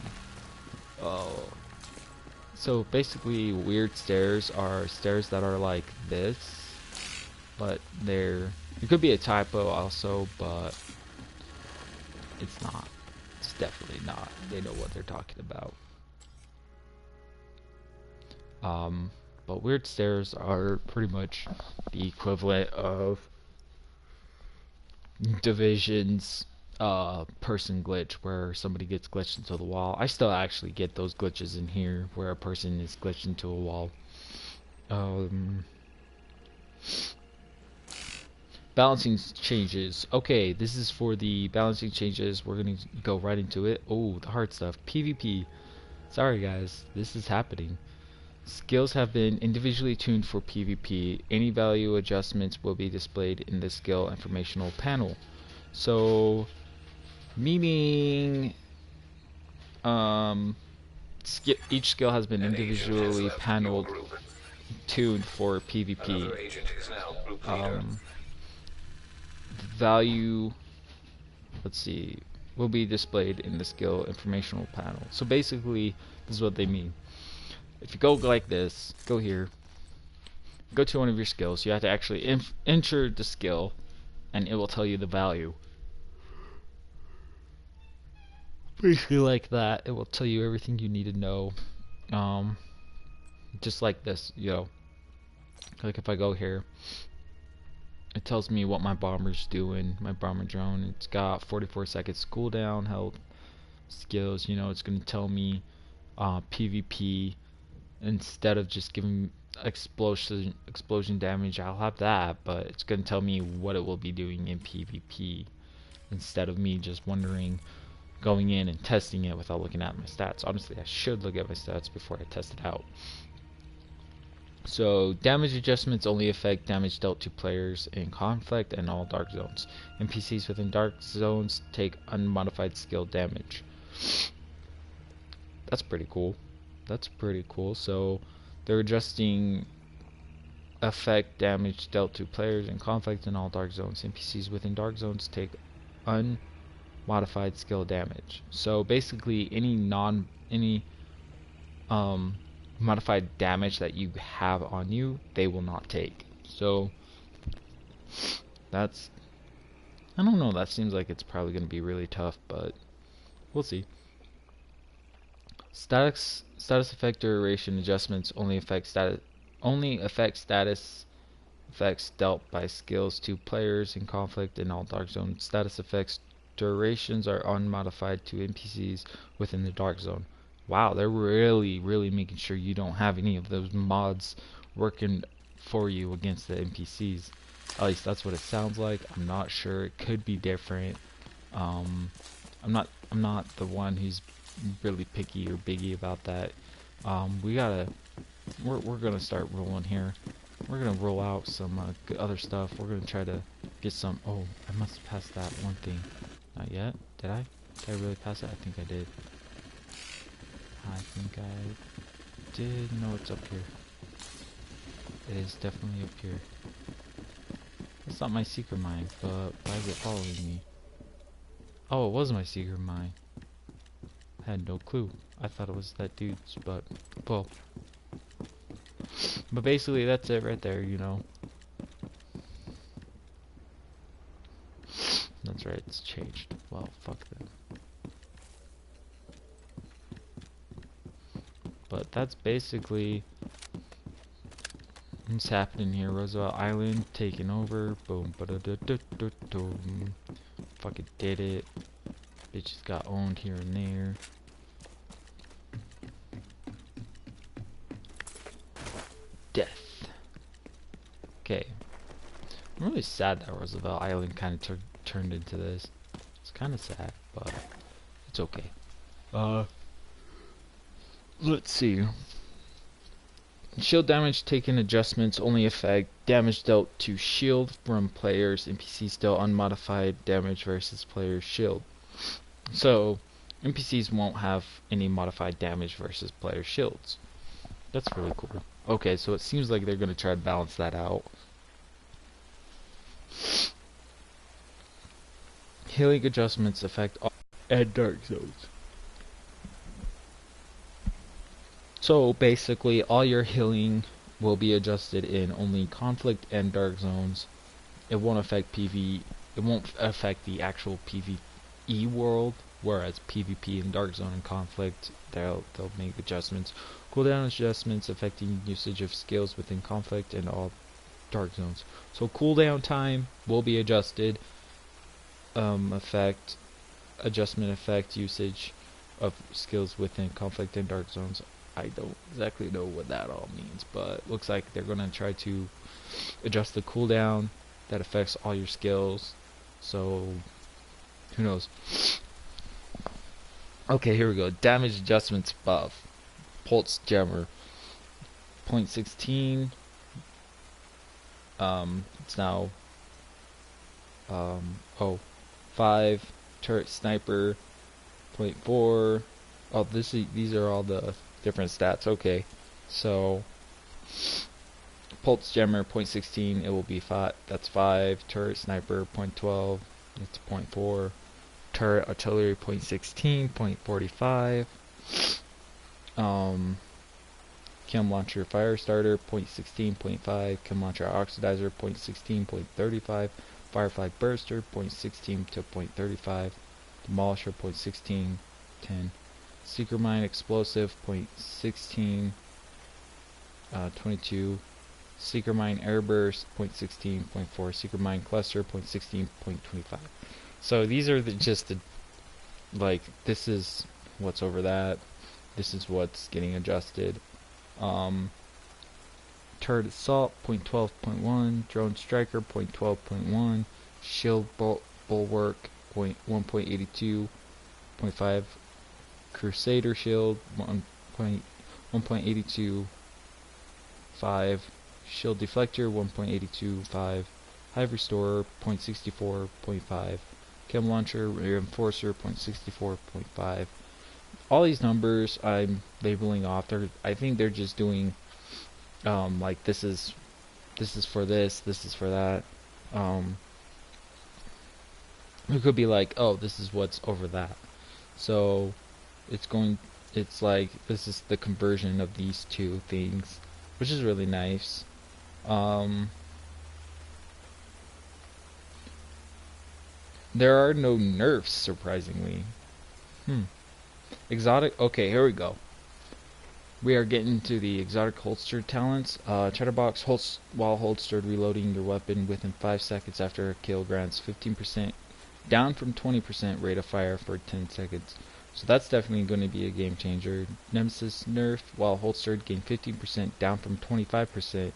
Oh. So basically, weird stairs are stairs that are like this, but they're... It could be a typo also, but it's not. It's definitely not. They know what they're talking about. But weird stairs are pretty much the equivalent of Division's person glitch, where somebody gets glitched into the wall. I still actually get those glitches in here where a person is glitched into a wall. Balancing changes. Okay, this is for the balancing changes. We're gonna go right into it. Oh, the hard stuff. PvP. Sorry guys, this is happening. Skills have been individually tuned for PvP. Any value adjustments will be displayed in the skill informational panel. So, meaning, each skill has been An agent has individually left your paneled, group. tuned for PvP. Another agent is now group leader. Value, let's see, will be displayed in the skill informational panel. So basically, this is what they mean. If you go like this, go here, go to one of your skills, you have to actually enter the skill, and it will tell you the value. Basically like that, it will tell you everything you need to know. Just like this, you know. Like if I go here, it tells me what my bomber's doing, my bomber drone. It's got 44 seconds cooldown, health, skills, you know, it's going to tell me PvP. Instead of just giving explosion damage, I'll have that, but it's going to tell me what it will be doing in PvP, instead of me just wondering, going in and testing it without looking at my stats. Honestly, I should look at my stats before I test it out. So, damage adjustments only affect damage dealt to players in conflict and all dark zones. NPCs within dark zones take unmodified skill damage. That's pretty cool. That's pretty cool. So they're adjusting effect damage dealt to players in conflict in all dark zones. NPCs within dark zones take unmodified skill damage. So basically any modified damage that you have on you, they will not take. So that's, I don't know, that seems like it's probably going to be really tough, but we'll see. Status effect duration adjustments only affect status effects dealt by skills to players in conflict in all dark zones. Status effects durations are unmodified to NPCs within the dark zone. Wow, they're really making sure you don't have any of those mods working for you against the NPCs. At least that's what it sounds like. I'm not sure. It could be different. I'm not the one who's really picky or biggie about that. We're gonna start rolling here. We're gonna roll out some other stuff. We're gonna try to get some. Oh, I must have passed that one thing. Not yet. Did I? Did I really pass it? I think I did. I think I did. No, it's up here. It is definitely up here. It's not my secret mine, but why is it following me? Oh, it was my secret mine. I had no clue. I thought it was that dude's, but well. But basically, that's it right there, you know. that's right, it's changed. Well, fuck them. But that's basically what's happening here. Roosevelt Island taking over. Boom, ba-da-da-da-da-dum. Fucking did it. Bitches got owned here and there. Death. Okay. I'm really sad that Roosevelt Island kind of turned into this. It's kind of sad, but it's okay. Let's see. Shield damage taken adjustments only affect damage dealt to shield from players. NPCs dealt unmodified damage versus player's shield. So, NPCs won't have any modified damage versus player shields. That's really cool. Okay, so it seems like they're going to try to balance that out. Healing adjustments affect all and dark zones. So basically, all your healing will be adjusted in only conflict and dark zones. It won't affect PvE. It won't affect the actual PvE world, whereas PvP and dark zone and conflict, they'll make adjustments. Cooldown adjustments affecting usage of skills within conflict and all dark zones. So cooldown time will be adjusted. Adjustment effect usage of skills within conflict and dark zones. I don't exactly know what that all means, but looks like they're gonna try to adjust the cooldown that affects all your skills. So who knows? Okay, here we go. Damage adjustments buff. Pulse Jammer. 0.16. It's now 5. Turret Sniper 0.4. Oh, these are all the different stats. Okay, so Pulse Jammer 0.16, it will be 5. That's 5. Turret Sniper 0.12, it's 0.4. Turret Artillery 0.16, 0.45. Chem Launcher Fire Starter 0.16, 0.5. Chem Launcher Oxidizer 0.16, 0.35. Firefly Burster 0.16 to 0.35. Demolisher 0.16, 10. Seeker Mine Explosive 0.16, 22. Seeker Mine Airburst 0.16, 0.4. Seeker Mine Cluster 0.16, 0.25. So these are just the, like, this is what's over that. This is what's getting adjusted. Turret Assault 0.12.1. Drone Striker 0.12.1. Shield Bulwark 1.82. 0.5. Crusader Shield 1.82. 5. Shield Deflector 1.82.5. Hive Restorer 0.64.5. Chem Launcher Reinforcer 0.64.5. All these numbers I'm labeling off. I think they're just doing like this is for this is for that. It could be like, oh, this is what's over that. So it's like this is the conversion of these two things, which is really nice. There are no nerfs, surprisingly. Exotic. Okay, here we go. We are getting to the exotic holster talents. Chatterbox while holstered, reloading your weapon within 5 seconds after a kill grants 15% down from 20% rate of fire for 10 seconds. So that's definitely going to be a game changer. Nemesis nerf while holstered, gain 15% down from 25%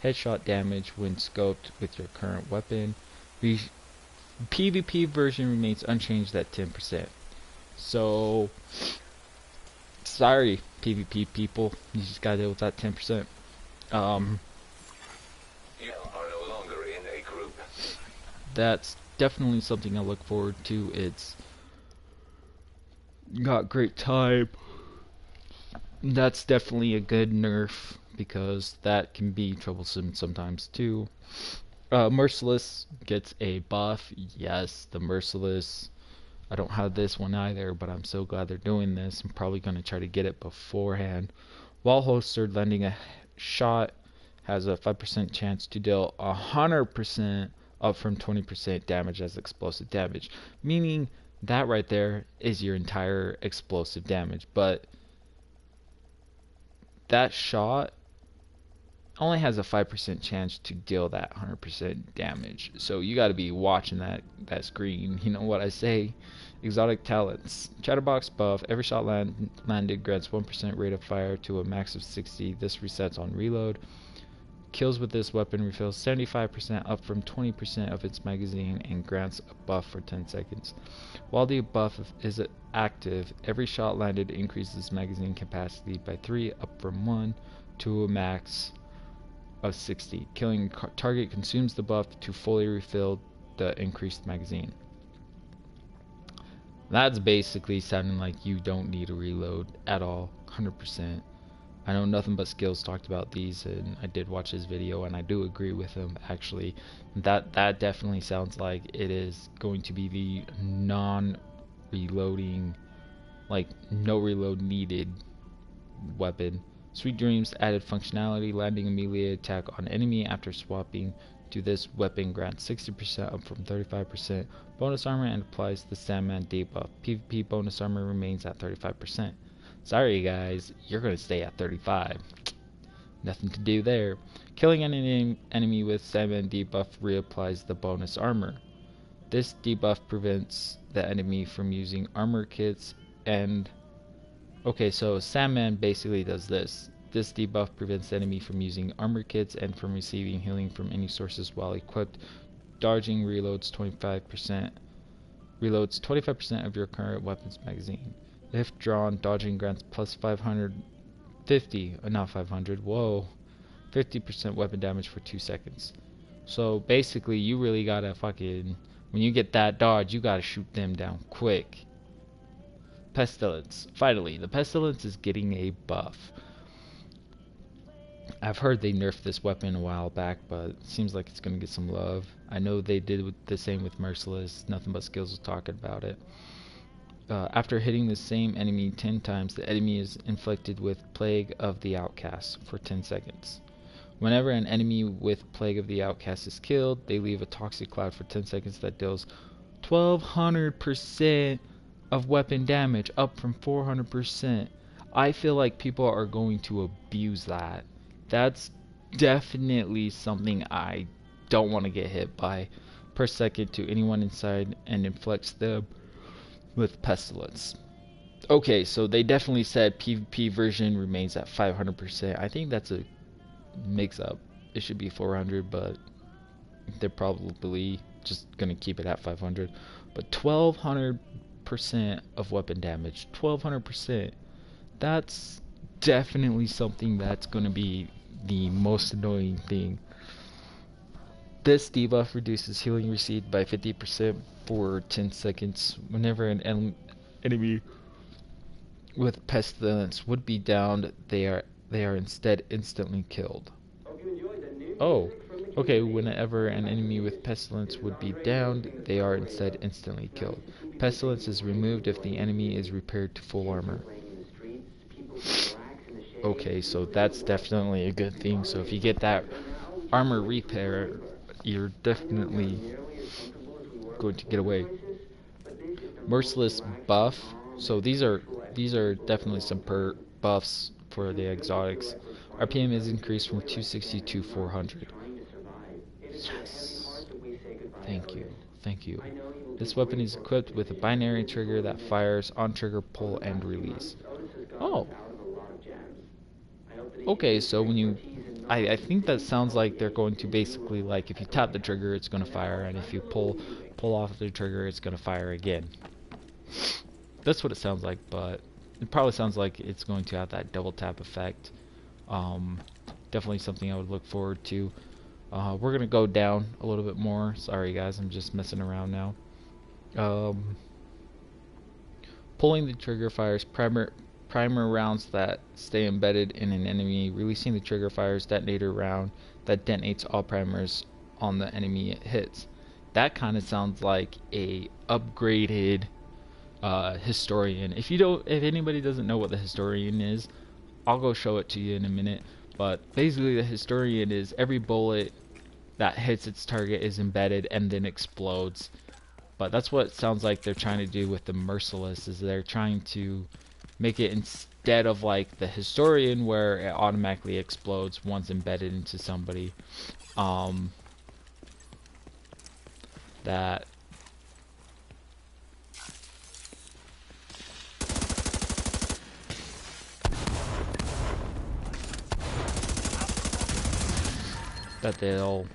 headshot damage when scoped with your current weapon. PvP version remains unchanged at 10%. So sorry, PvP people, you just gotta deal with that 10%. You are no longer in a group. That's definitely something I look forward to. It's got great time. That's definitely a good nerf because that can be troublesome sometimes too. Merciless gets a buff. Yes, the Merciless. I don't have this one either, but I'm so glad they're doing this. I'm probably going to try to get it beforehand. While holstered, landing a shot has a 5% chance to deal 100% up from 20% damage as explosive damage. Meaning that right there is your entire explosive damage. But that shot only has a 5% chance to deal that 100% damage. So you got to be watching that screen. You know what I say? Exotic talents. Chatterbox buff. Every shot landed grants 1% rate of fire to a max of 60. This resets on reload. Kills with this weapon refills 75% up from 20% of its magazine and grants a buff for 10 seconds. While the buff is active, every shot landed increases magazine capacity by 3 up from 1 to a max of 60. Killing target consumes the buff to fully refill the increased magazine. That's basically sounding like you don't need a reload at all, 100%. I know Nothing But Skills talked about these, and I did watch his video, and I do agree with him, actually. That definitely sounds like it is going to be the non-reloading, like, no reload needed weapon. Sweet Dreams added functionality. Landing a melee attack on enemy after swapping to this weapon grants 60% up from 35% bonus armor and applies the Sandman debuff. PvP bonus armor remains at 35%. Sorry guys, you're going to stay at 35. Nothing to do there. Killing an enemy with Sandman debuff reapplies the bonus armor. This debuff prevents the enemy from using armor kits and... Okay, so Sandman basically does this. This debuff prevents the enemy from using armor kits and from receiving healing from any sources while equipped. Dodging reloads 25% of your current weapon's magazine. If drawn, dodging grants plus 550, not 500, whoa, 50% weapon damage for 2 seconds. So basically, you really gotta fucking, when you get that dodge, you gotta shoot them down quick. Pestilence. Finally, the Pestilence is getting a buff. I've heard they nerfed this weapon a while back, but it seems like it's going to get some love. I know they did the same with Merciless. Nothing But Skills was talking about it. After hitting the same enemy 10 times, the enemy is inflicted with Plague of the Outcast for 10 seconds. Whenever an enemy with Plague of the Outcast is killed, they leave a toxic cloud for 10 seconds that deals 1200% of weapon damage, up from 400%. I feel like people are going to abuse that. That's definitely something I don't want to get hit by per second to anyone inside and inflicts them with Pestilence. Okay, so they definitely said PvP version remains at 500%. I think that's a mix-up. It should be 400, but they're probably just going to keep it at 500. But 1200% of weapon damage. 1200%. That's definitely something that's going to be the most annoying thing. This debuff reduces healing received by 50% for 10 seconds. Whenever an enemy with Pestilence would be downed, they are instead instantly killed. Oh, okay, whenever an enemy with Pestilence would be downed, they are instead instantly killed. Pestilence is removed if the enemy is repaired to full armor. Okay, so that's definitely a good thing. So if you get that armor repair, you're definitely going to get away. Merciless buff. So these are definitely some buffs for the exotics. RPM is increased from 260 to 400. Yes. Thank you. Thank you. This weapon is equipped with a binary trigger that fires on trigger, pull, and release. Oh. Okay, so when you... I think that sounds like they're going to basically, like, if you tap the trigger, it's going to fire, and if you pull off the trigger, it's going to fire again. That's what it sounds like, but it probably sounds like it's going to have that double tap effect. Definitely something I would look forward to. We're going to go down a little bit more. Sorry, guys, I'm just messing around now. Pulling the trigger fires primer rounds that stay embedded in an enemy. Releasing the trigger fires detonator round that detonates all primers on the enemy it hits. That kind of sounds like a upgraded historian. If anybody doesn't know what the historian is, I'll go show it to you in a minute. But basically the historian is every bullet that hits its target is embedded and then explodes. But that's what it sounds like they're trying to do with the Merciless, is they're trying to make it, instead of like the Historian where it automatically explodes once embedded into somebody, that they'll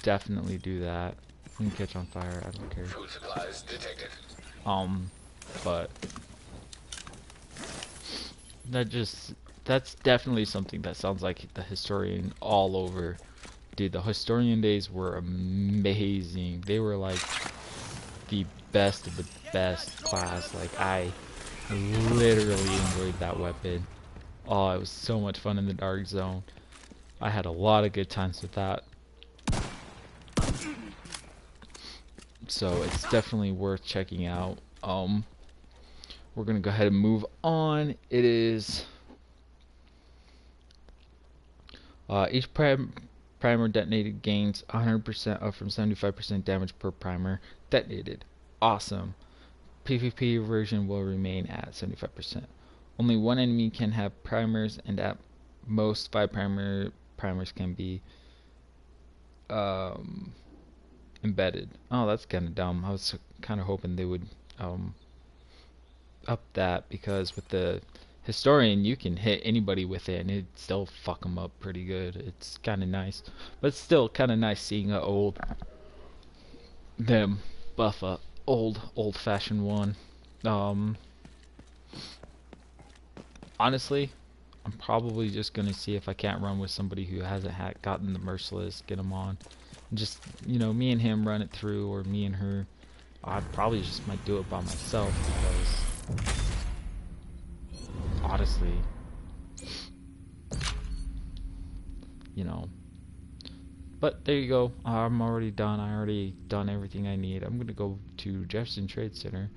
definitely do that. You can catch on fire, I don't care. Food supplies detected. But that's definitely something that sounds like the Historian all over. Dude, the Historian days were amazing. They were like the best of the best class. Like, I literally enjoyed that weapon. Oh, it was so much fun in the Dark Zone. I had a lot of good times with that. So it's definitely worth checking out. We're gonna go ahead and move on. It is each primer detonated gains 100% up from 75% damage per primer detonated. Awesome. PvP version will remain at 75%. Only one enemy can have primers, and at most 5 primers can be embedded. Oh, that's kind of dumb. I was kind of hoping they would up that, because with the Historian you can hit anybody with it and it'd still fuck them up pretty good. It's kind of nice, but it's still kind of nice seeing a them buff a old-fashioned one. Honestly, I'm probably just gonna see if I can't run with somebody who hasn't gotten the Merciless, get them on, and just, you know, me and him run it through, or me and her. I probably just might do it by myself, because honestly, you know. But there you go. I'm already done. I already done everything I need. I'm gonna go to Jefferson Trade Center,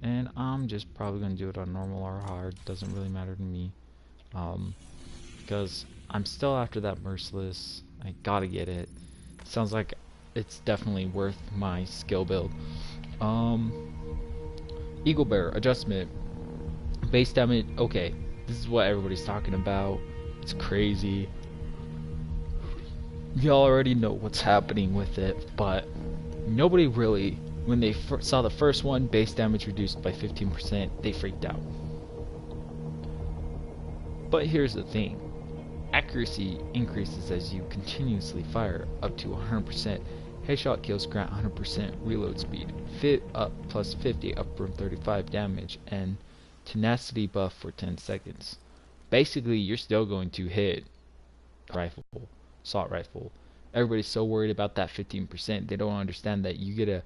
and I'm just probably gonna do it on normal or hard. Doesn't really matter to me, because I'm still after that Merciless. I gotta get it. Sounds like it's definitely worth my skill build. Eagle Bear adjustment. Base damage. Okay, this is what everybody's talking about. It's crazy. Y'all already know what's happening with it, but nobody really, when they saw the first one, base damage reduced by 15%, they freaked out. But here's the thing. Accuracy increases as you continuously fire up to 100%. Headshot kills grant 100% reload speed. Fit up plus 50 up from 35 damage, and tenacity buff for 10 seconds. Basically, you're still going to hit assault rifle. Everybody's so worried about that 15%. They don't understand that you get a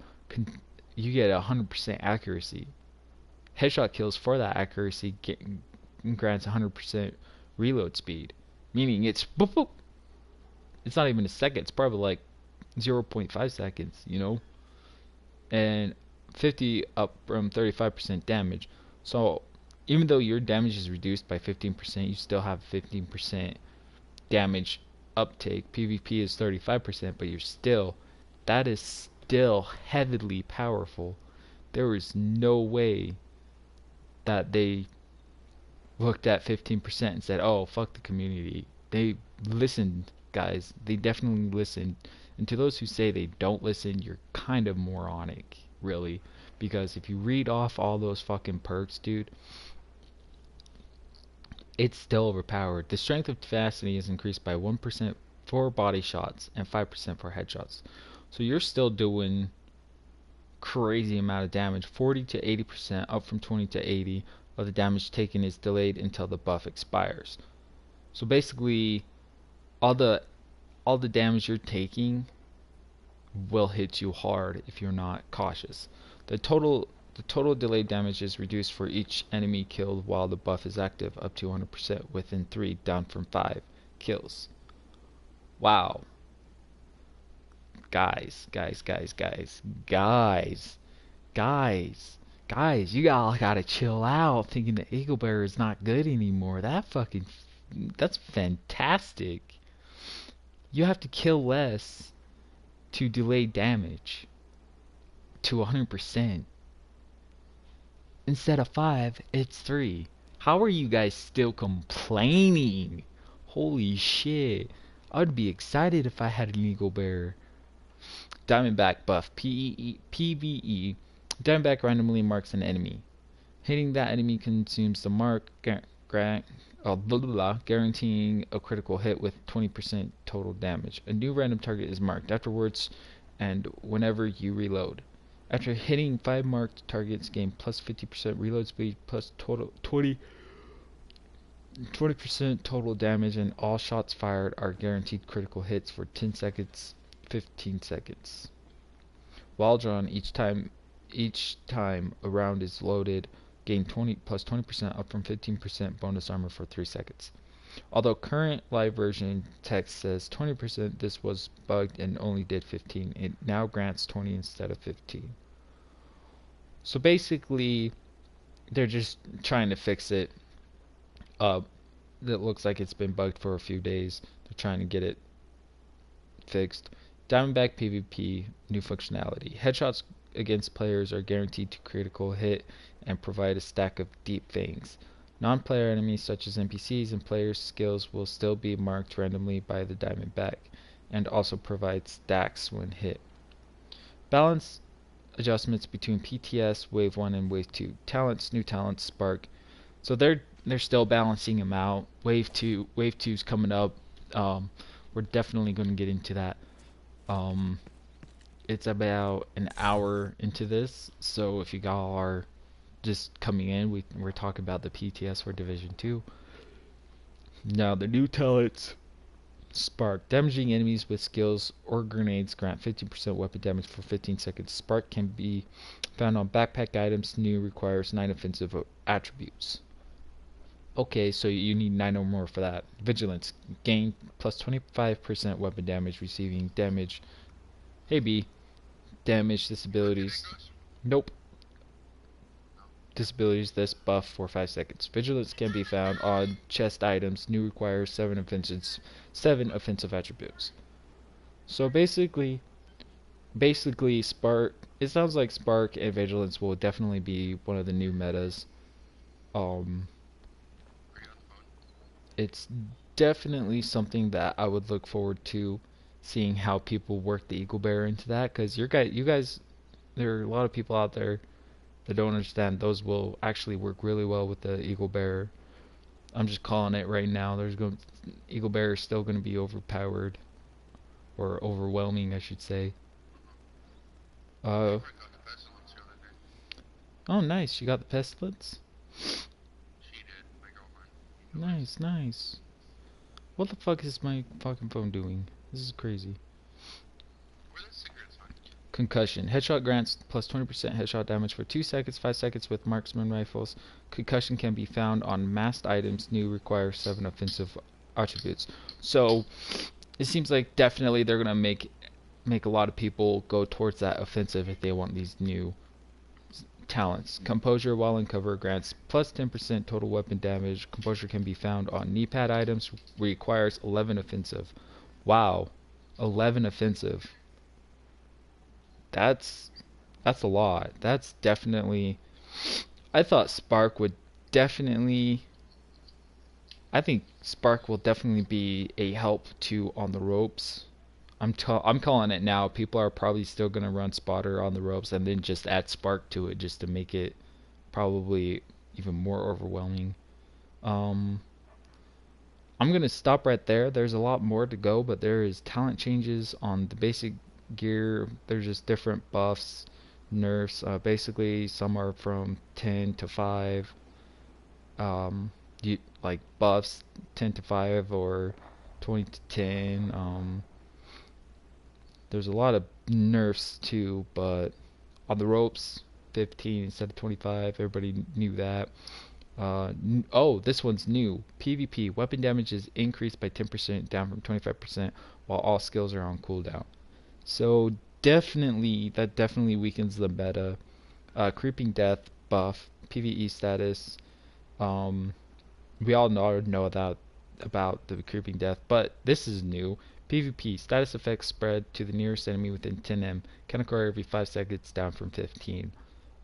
100% accuracy. Headshot kills for that accuracy grants 100% reload speed, meaning it's boop, boop. It's not even a second. It's probably like 0.5 seconds, you know, and 50 up from 35% damage. So even though your damage is reduced by 15%, you still have 15% damage uptake. PvP is 35%, but that is still heavily powerful. There is no way that they looked at 15% and said, oh, fuck the community. They listened, guys. They definitely listened. And to those who say they don't listen, you're kind of moronic, really. Because if you read off all those fucking perks, dude, it's still overpowered. The strength of tenacity is increased by 1% for body shots and 5% for headshots. So you're still doing crazy amount of damage. 40 to 80% up from 20 to 80 of the damage taken is delayed until the buff expires. So basically, all the damage you're taking will hit you hard if you're not cautious. The total delayed damage is reduced for each enemy killed while the buff is active, up to 100% within 3, down from 5 kills. Wow. Guys, you all gotta chill out thinking the Eagle Bear is not good anymore. That's fantastic. You have to kill less to delay damage to 100%. Instead of 5, it's 3. How are you guys still complaining? Holy shit. I'd be excited if I had an Eagle Bear. Diamondback buff. PvE. Diamondback randomly marks an enemy. Hitting that enemy consumes the mark, guaranteeing a critical hit with 20% total damage. A new random target is marked afterwards and whenever you reload. After hitting 5 marked targets, gain plus 50% reload speed, plus total 20% total damage, and all shots fired are guaranteed critical hits for 10 seconds, 15 seconds. While drawn, each time a round is loaded, gain 20% up from 15% bonus armor for 3 seconds. Although current live version text says 20%, this was bugged and only did 15. It now grants 20 instead of 15. So basically, they're just trying to fix it. That looks like it's been bugged for a few days. They're trying to get it fixed. Diamondback PvP, new functionality. Headshots against players are guaranteed to critical hit and provide a stack of deep fangs. Non-player enemies such as NPCs and players' skills will still be marked randomly by the Diamondback and also provide stacks when hit. Balance adjustments between PTS, Wave 1 and Wave 2. Talents, new talents, Spark. So they're still balancing them out. Wave 2's coming up. We're definitely going to get into that. It's about an hour into this, so if you all are just coming in, we're talking about the PTS for Division 2. Now the new talents. Spark. Damaging enemies with skills or grenades grant 50% weapon damage for 15 seconds. Spark can be found on backpack items. New requires 9 offensive attributes. Okay, so you need 9 or more for that. Vigilance. Gain plus 25% weapon damage, receiving damage. Hey B. Damage disabilities. Nope. Disabilities this buff for 5 seconds. Vigilance can be found on chest items. New requires 7 offensive attributes. So basically Spark, it sounds like Spark and Vigilance will definitely be one of the new metas. It's definitely something that I would look forward to seeing how people work the Eagle Bear into that, because you guys, there are a lot of people out there that don't understand those will actually work really well with the Eagle Bear. I'm just calling it right now. Eagle Bear is still going to be overpowered, or overwhelming, I should say. Oh, nice. You got the pestilence? Nice, nice. What the fuck is my fucking phone doing? This is crazy. Concussion. Headshot grants plus 20% headshot damage for 2 seconds, 5 seconds with marksman rifles. Concussion can be found on masked items. New requires 7 offensive attributes. So it seems like definitely they're gonna make a lot of people go towards that offensive if they want these new talents. Composure while in cover grants plus 10% total weapon damage. Composure can be found on knee pad items. Requires 11 offensive. Wow, 11 offensive. That's a lot. That's definitely. I thought Spark would definitely. I think Spark will definitely be a help to on the ropes. I'm calling it now. People are probably still gonna run Spotter on the ropes and then just add Spark to it just to make it probably even more overwhelming. I'm gonna stop right there. There's a lot more to go, but there is talent changes on the basic gear. There's just different buffs, nerfs. Basically, some are from 10 to 5. Like buffs 10 to 5 or 20 to 10. There's a lot of nerfs too, but on the ropes, 15 instead of 25. Everybody knew that. Oh, this one's new. PvP. Weapon damage is increased by 10%, down from 25%, while all skills are on cooldown. So that definitely weakens the meta. Creeping death buff, PvE status. We all know about the creeping death, but this is new. PvP, status effects spread to the nearest enemy within 10m. Can occur every 5 seconds, down from 15.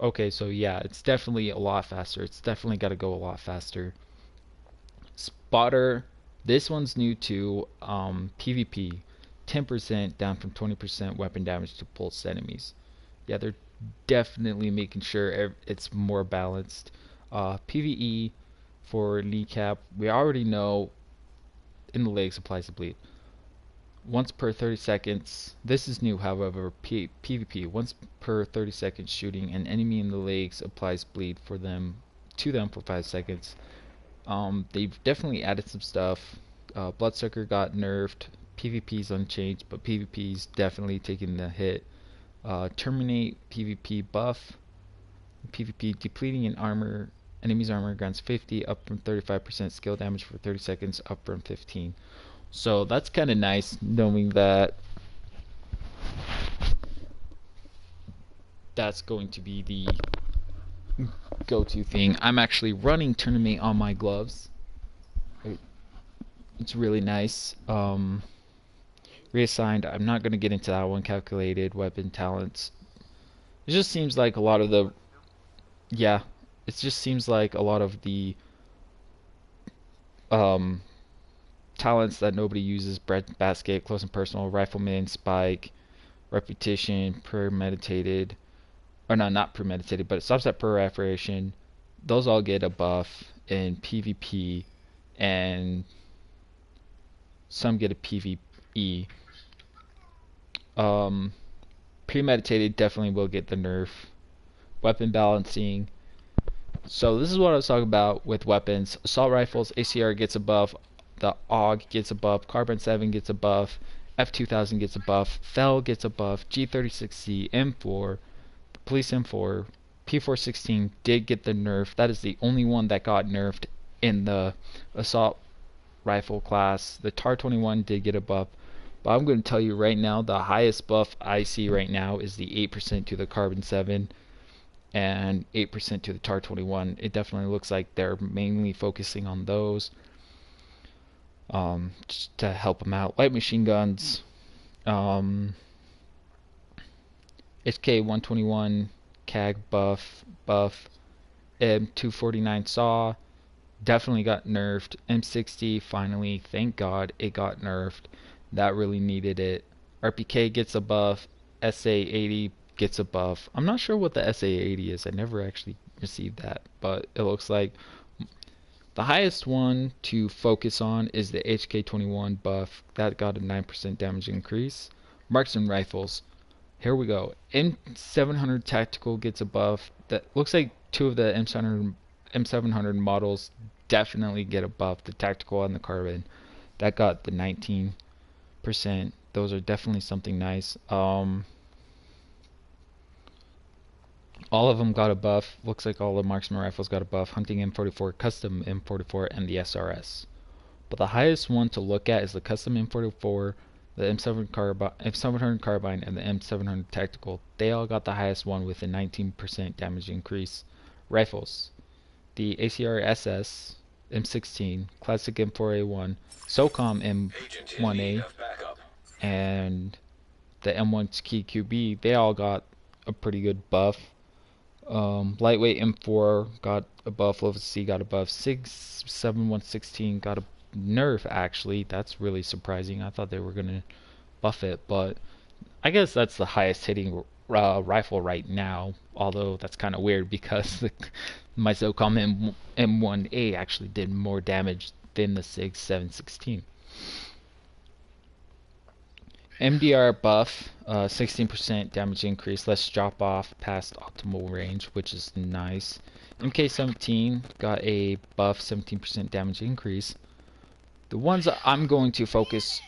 Okay, so yeah, it's definitely a lot faster. It's definitely got to go a lot faster. Spotter, this one's new to PvP. 10% down from 20% weapon damage to pulse enemies. Yeah, they're definitely making sure it's more balanced. PvE for kneecap, we already know in the legs applies to bleed. Once per 30 seconds, this is new, however, PvP, once per 30 seconds shooting an enemy in the legs applies bleed for them to them for 5 seconds. They've definitely added some stuff. Bloodsucker got nerfed. PvP's unchanged, but PvP's definitely taking the hit. Terminate PvP buff. PvP depleting an armor. Enemy's armor grants 50, up from 35% skill damage for 30 seconds, up from 15. So that's kind of nice, knowing that that's going to be the go-to thing. I'm actually running Tournament on my gloves. It's really nice. Reassigned, I'm not going to get into that one. Calculated weapon talents. It just seems like a lot of the it just seems like a lot of the talents that nobody uses: bread basket, close and personal, rifleman, spike, repetition, premeditated, or no, not premeditated, but it stops at perforation. Those all get a buff in PvP, and some get a PvE. Premeditated definitely will get the nerf. Weapon balancing. So this is what I was talking about with weapons. Assault rifles, ACR gets a buff, the AUG gets a buff, Carbine 7 gets a buff, F2000 gets a buff, FEL gets a buff, G36C, M4, Police M4, P416 did get the nerf. That is the only one that got nerfed in the assault rifle class. The TAR-21 did get a buff, but I'm going to tell you right now, the highest buff I see right now is the 8% to the Carbine 7 and 8% to the TAR-21. It definitely looks like they're mainly focusing on those, just to help them out. Light machine guns, HK-121 CAG buff, M249 SAW definitely got nerfed. M60 finally, thank God it got nerfed. That really needed it. RPK gets a buff. SA-80 gets a buff. I'm not sure what the SA-80 is. I never actually received that, but it looks like the highest one to focus on is the HK-21 buff. That got a 9% damage increase. Marksman rifles. Here we go. M700 tactical gets a buff. That looks like two of the M700 models definitely get a buff. The tactical and the carbine. That got the 19%. Those are definitely something nice. All of them got a buff. Looks like all the marksman rifles got a buff. Hunting M44, custom M44, and the SRS. But the highest one to look at is the custom M44, the M700 carbine, and the M700 tactical. They all got the highest one with a 19% damage increase. Rifles. The ACR SS, M16, classic M4A1, SOCOM M1A, and the M1 Key QB, they all got a pretty good buff. Lightweight M4 got a buff. Level C got a buff. SIG 7116 got a nerf, actually. That's really surprising. I thought they were gonna buff it, but I guess that's the highest hitting rifle right now, although that's kind of weird because my SOCOM M1A actually did more damage than the SIG 716. MDR buff, 16% damage increase, less drop off past optimal range, which is nice. MK17 got a buff, 17% damage increase. The ones I'm going to focus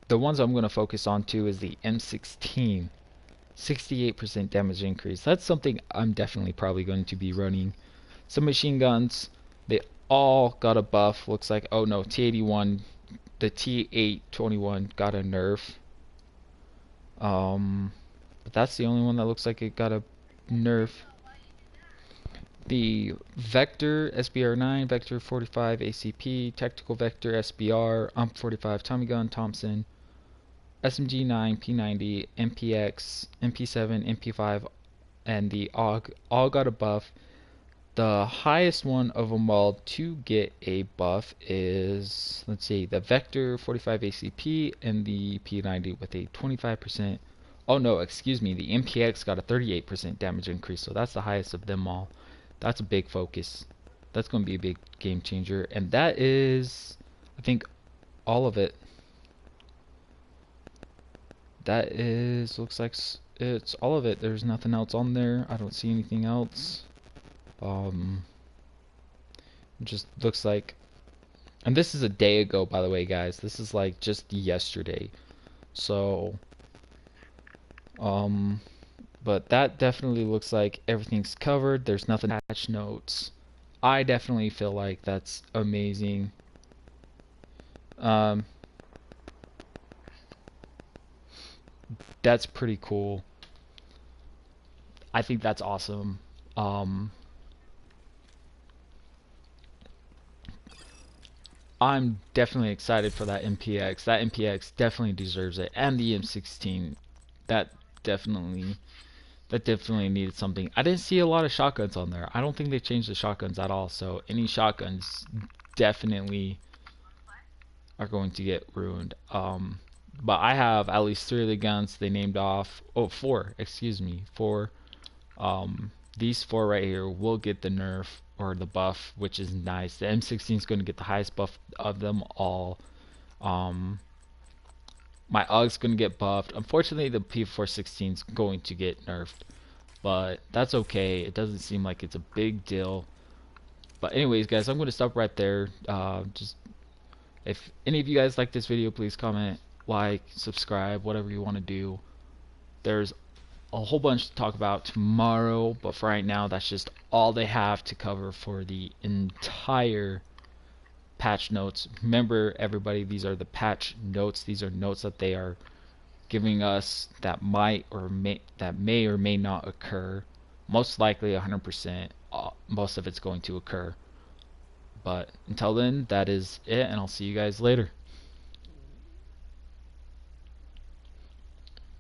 on too is the M16, 68% damage increase. That's something I'm definitely probably going to be running. Some machine guns, they all got a buff. Looks like, oh no, T81, the T821 got a nerf. But that's the only one that looks like it got a nerf. The Vector SBR9, Vector 45 ACP, Tactical Vector SBR, UMP 45 Tommy Gun Thompson, SMG 9, P90, MPX, MP7, MP5, and the AUG all got a buff. The highest one of them all to get a buff is, let's see, the Vector 45 ACP and the P90 with a 25%. Oh no, excuse me, the MPX got a 38% damage increase, so that's the highest of them all. That's a big focus. That's going to be a big game changer, and that is, I think, all of it. That is, looks like it's all of it. There's nothing else on there. I don't see anything else. It just looks like, and this is a day ago, by the way, guys. This is like just yesterday. So, but that definitely looks like everything's covered. There's nothing patch notes. I definitely feel like that's amazing. That's pretty cool. I think that's awesome. I'm definitely excited for that MPX. That MPX definitely deserves it, and the M16. That definitely, that definitely needed something. I didn't see a lot of shotguns on there. I don't think they changed the shotguns at all. So any shotguns definitely are going to get ruined. But I have at least 3 of the guns they named off. Oh, 4. Excuse me, 4. These 4 right here will get the nerf or the buff, which is nice. The M16 is going to get the highest buff of them all. My AUG's going to get buffed. Unfortunately, the P416 is going to get nerfed, but that's okay. It doesn't seem like it's a big deal. But anyways, guys, I'm going to stop right there. Just if any of you guys like this video, please comment, like, subscribe, whatever you want to do. There's a whole bunch to talk about tomorrow, but for right now, that's just all they have to cover for the entire patch notes. Remember, everybody, these are the patch notes. These are notes that they are giving us that may or may not occur. Most likely 100%. Most of it's going to occur. But until then, that is it, and I'll see you guys later.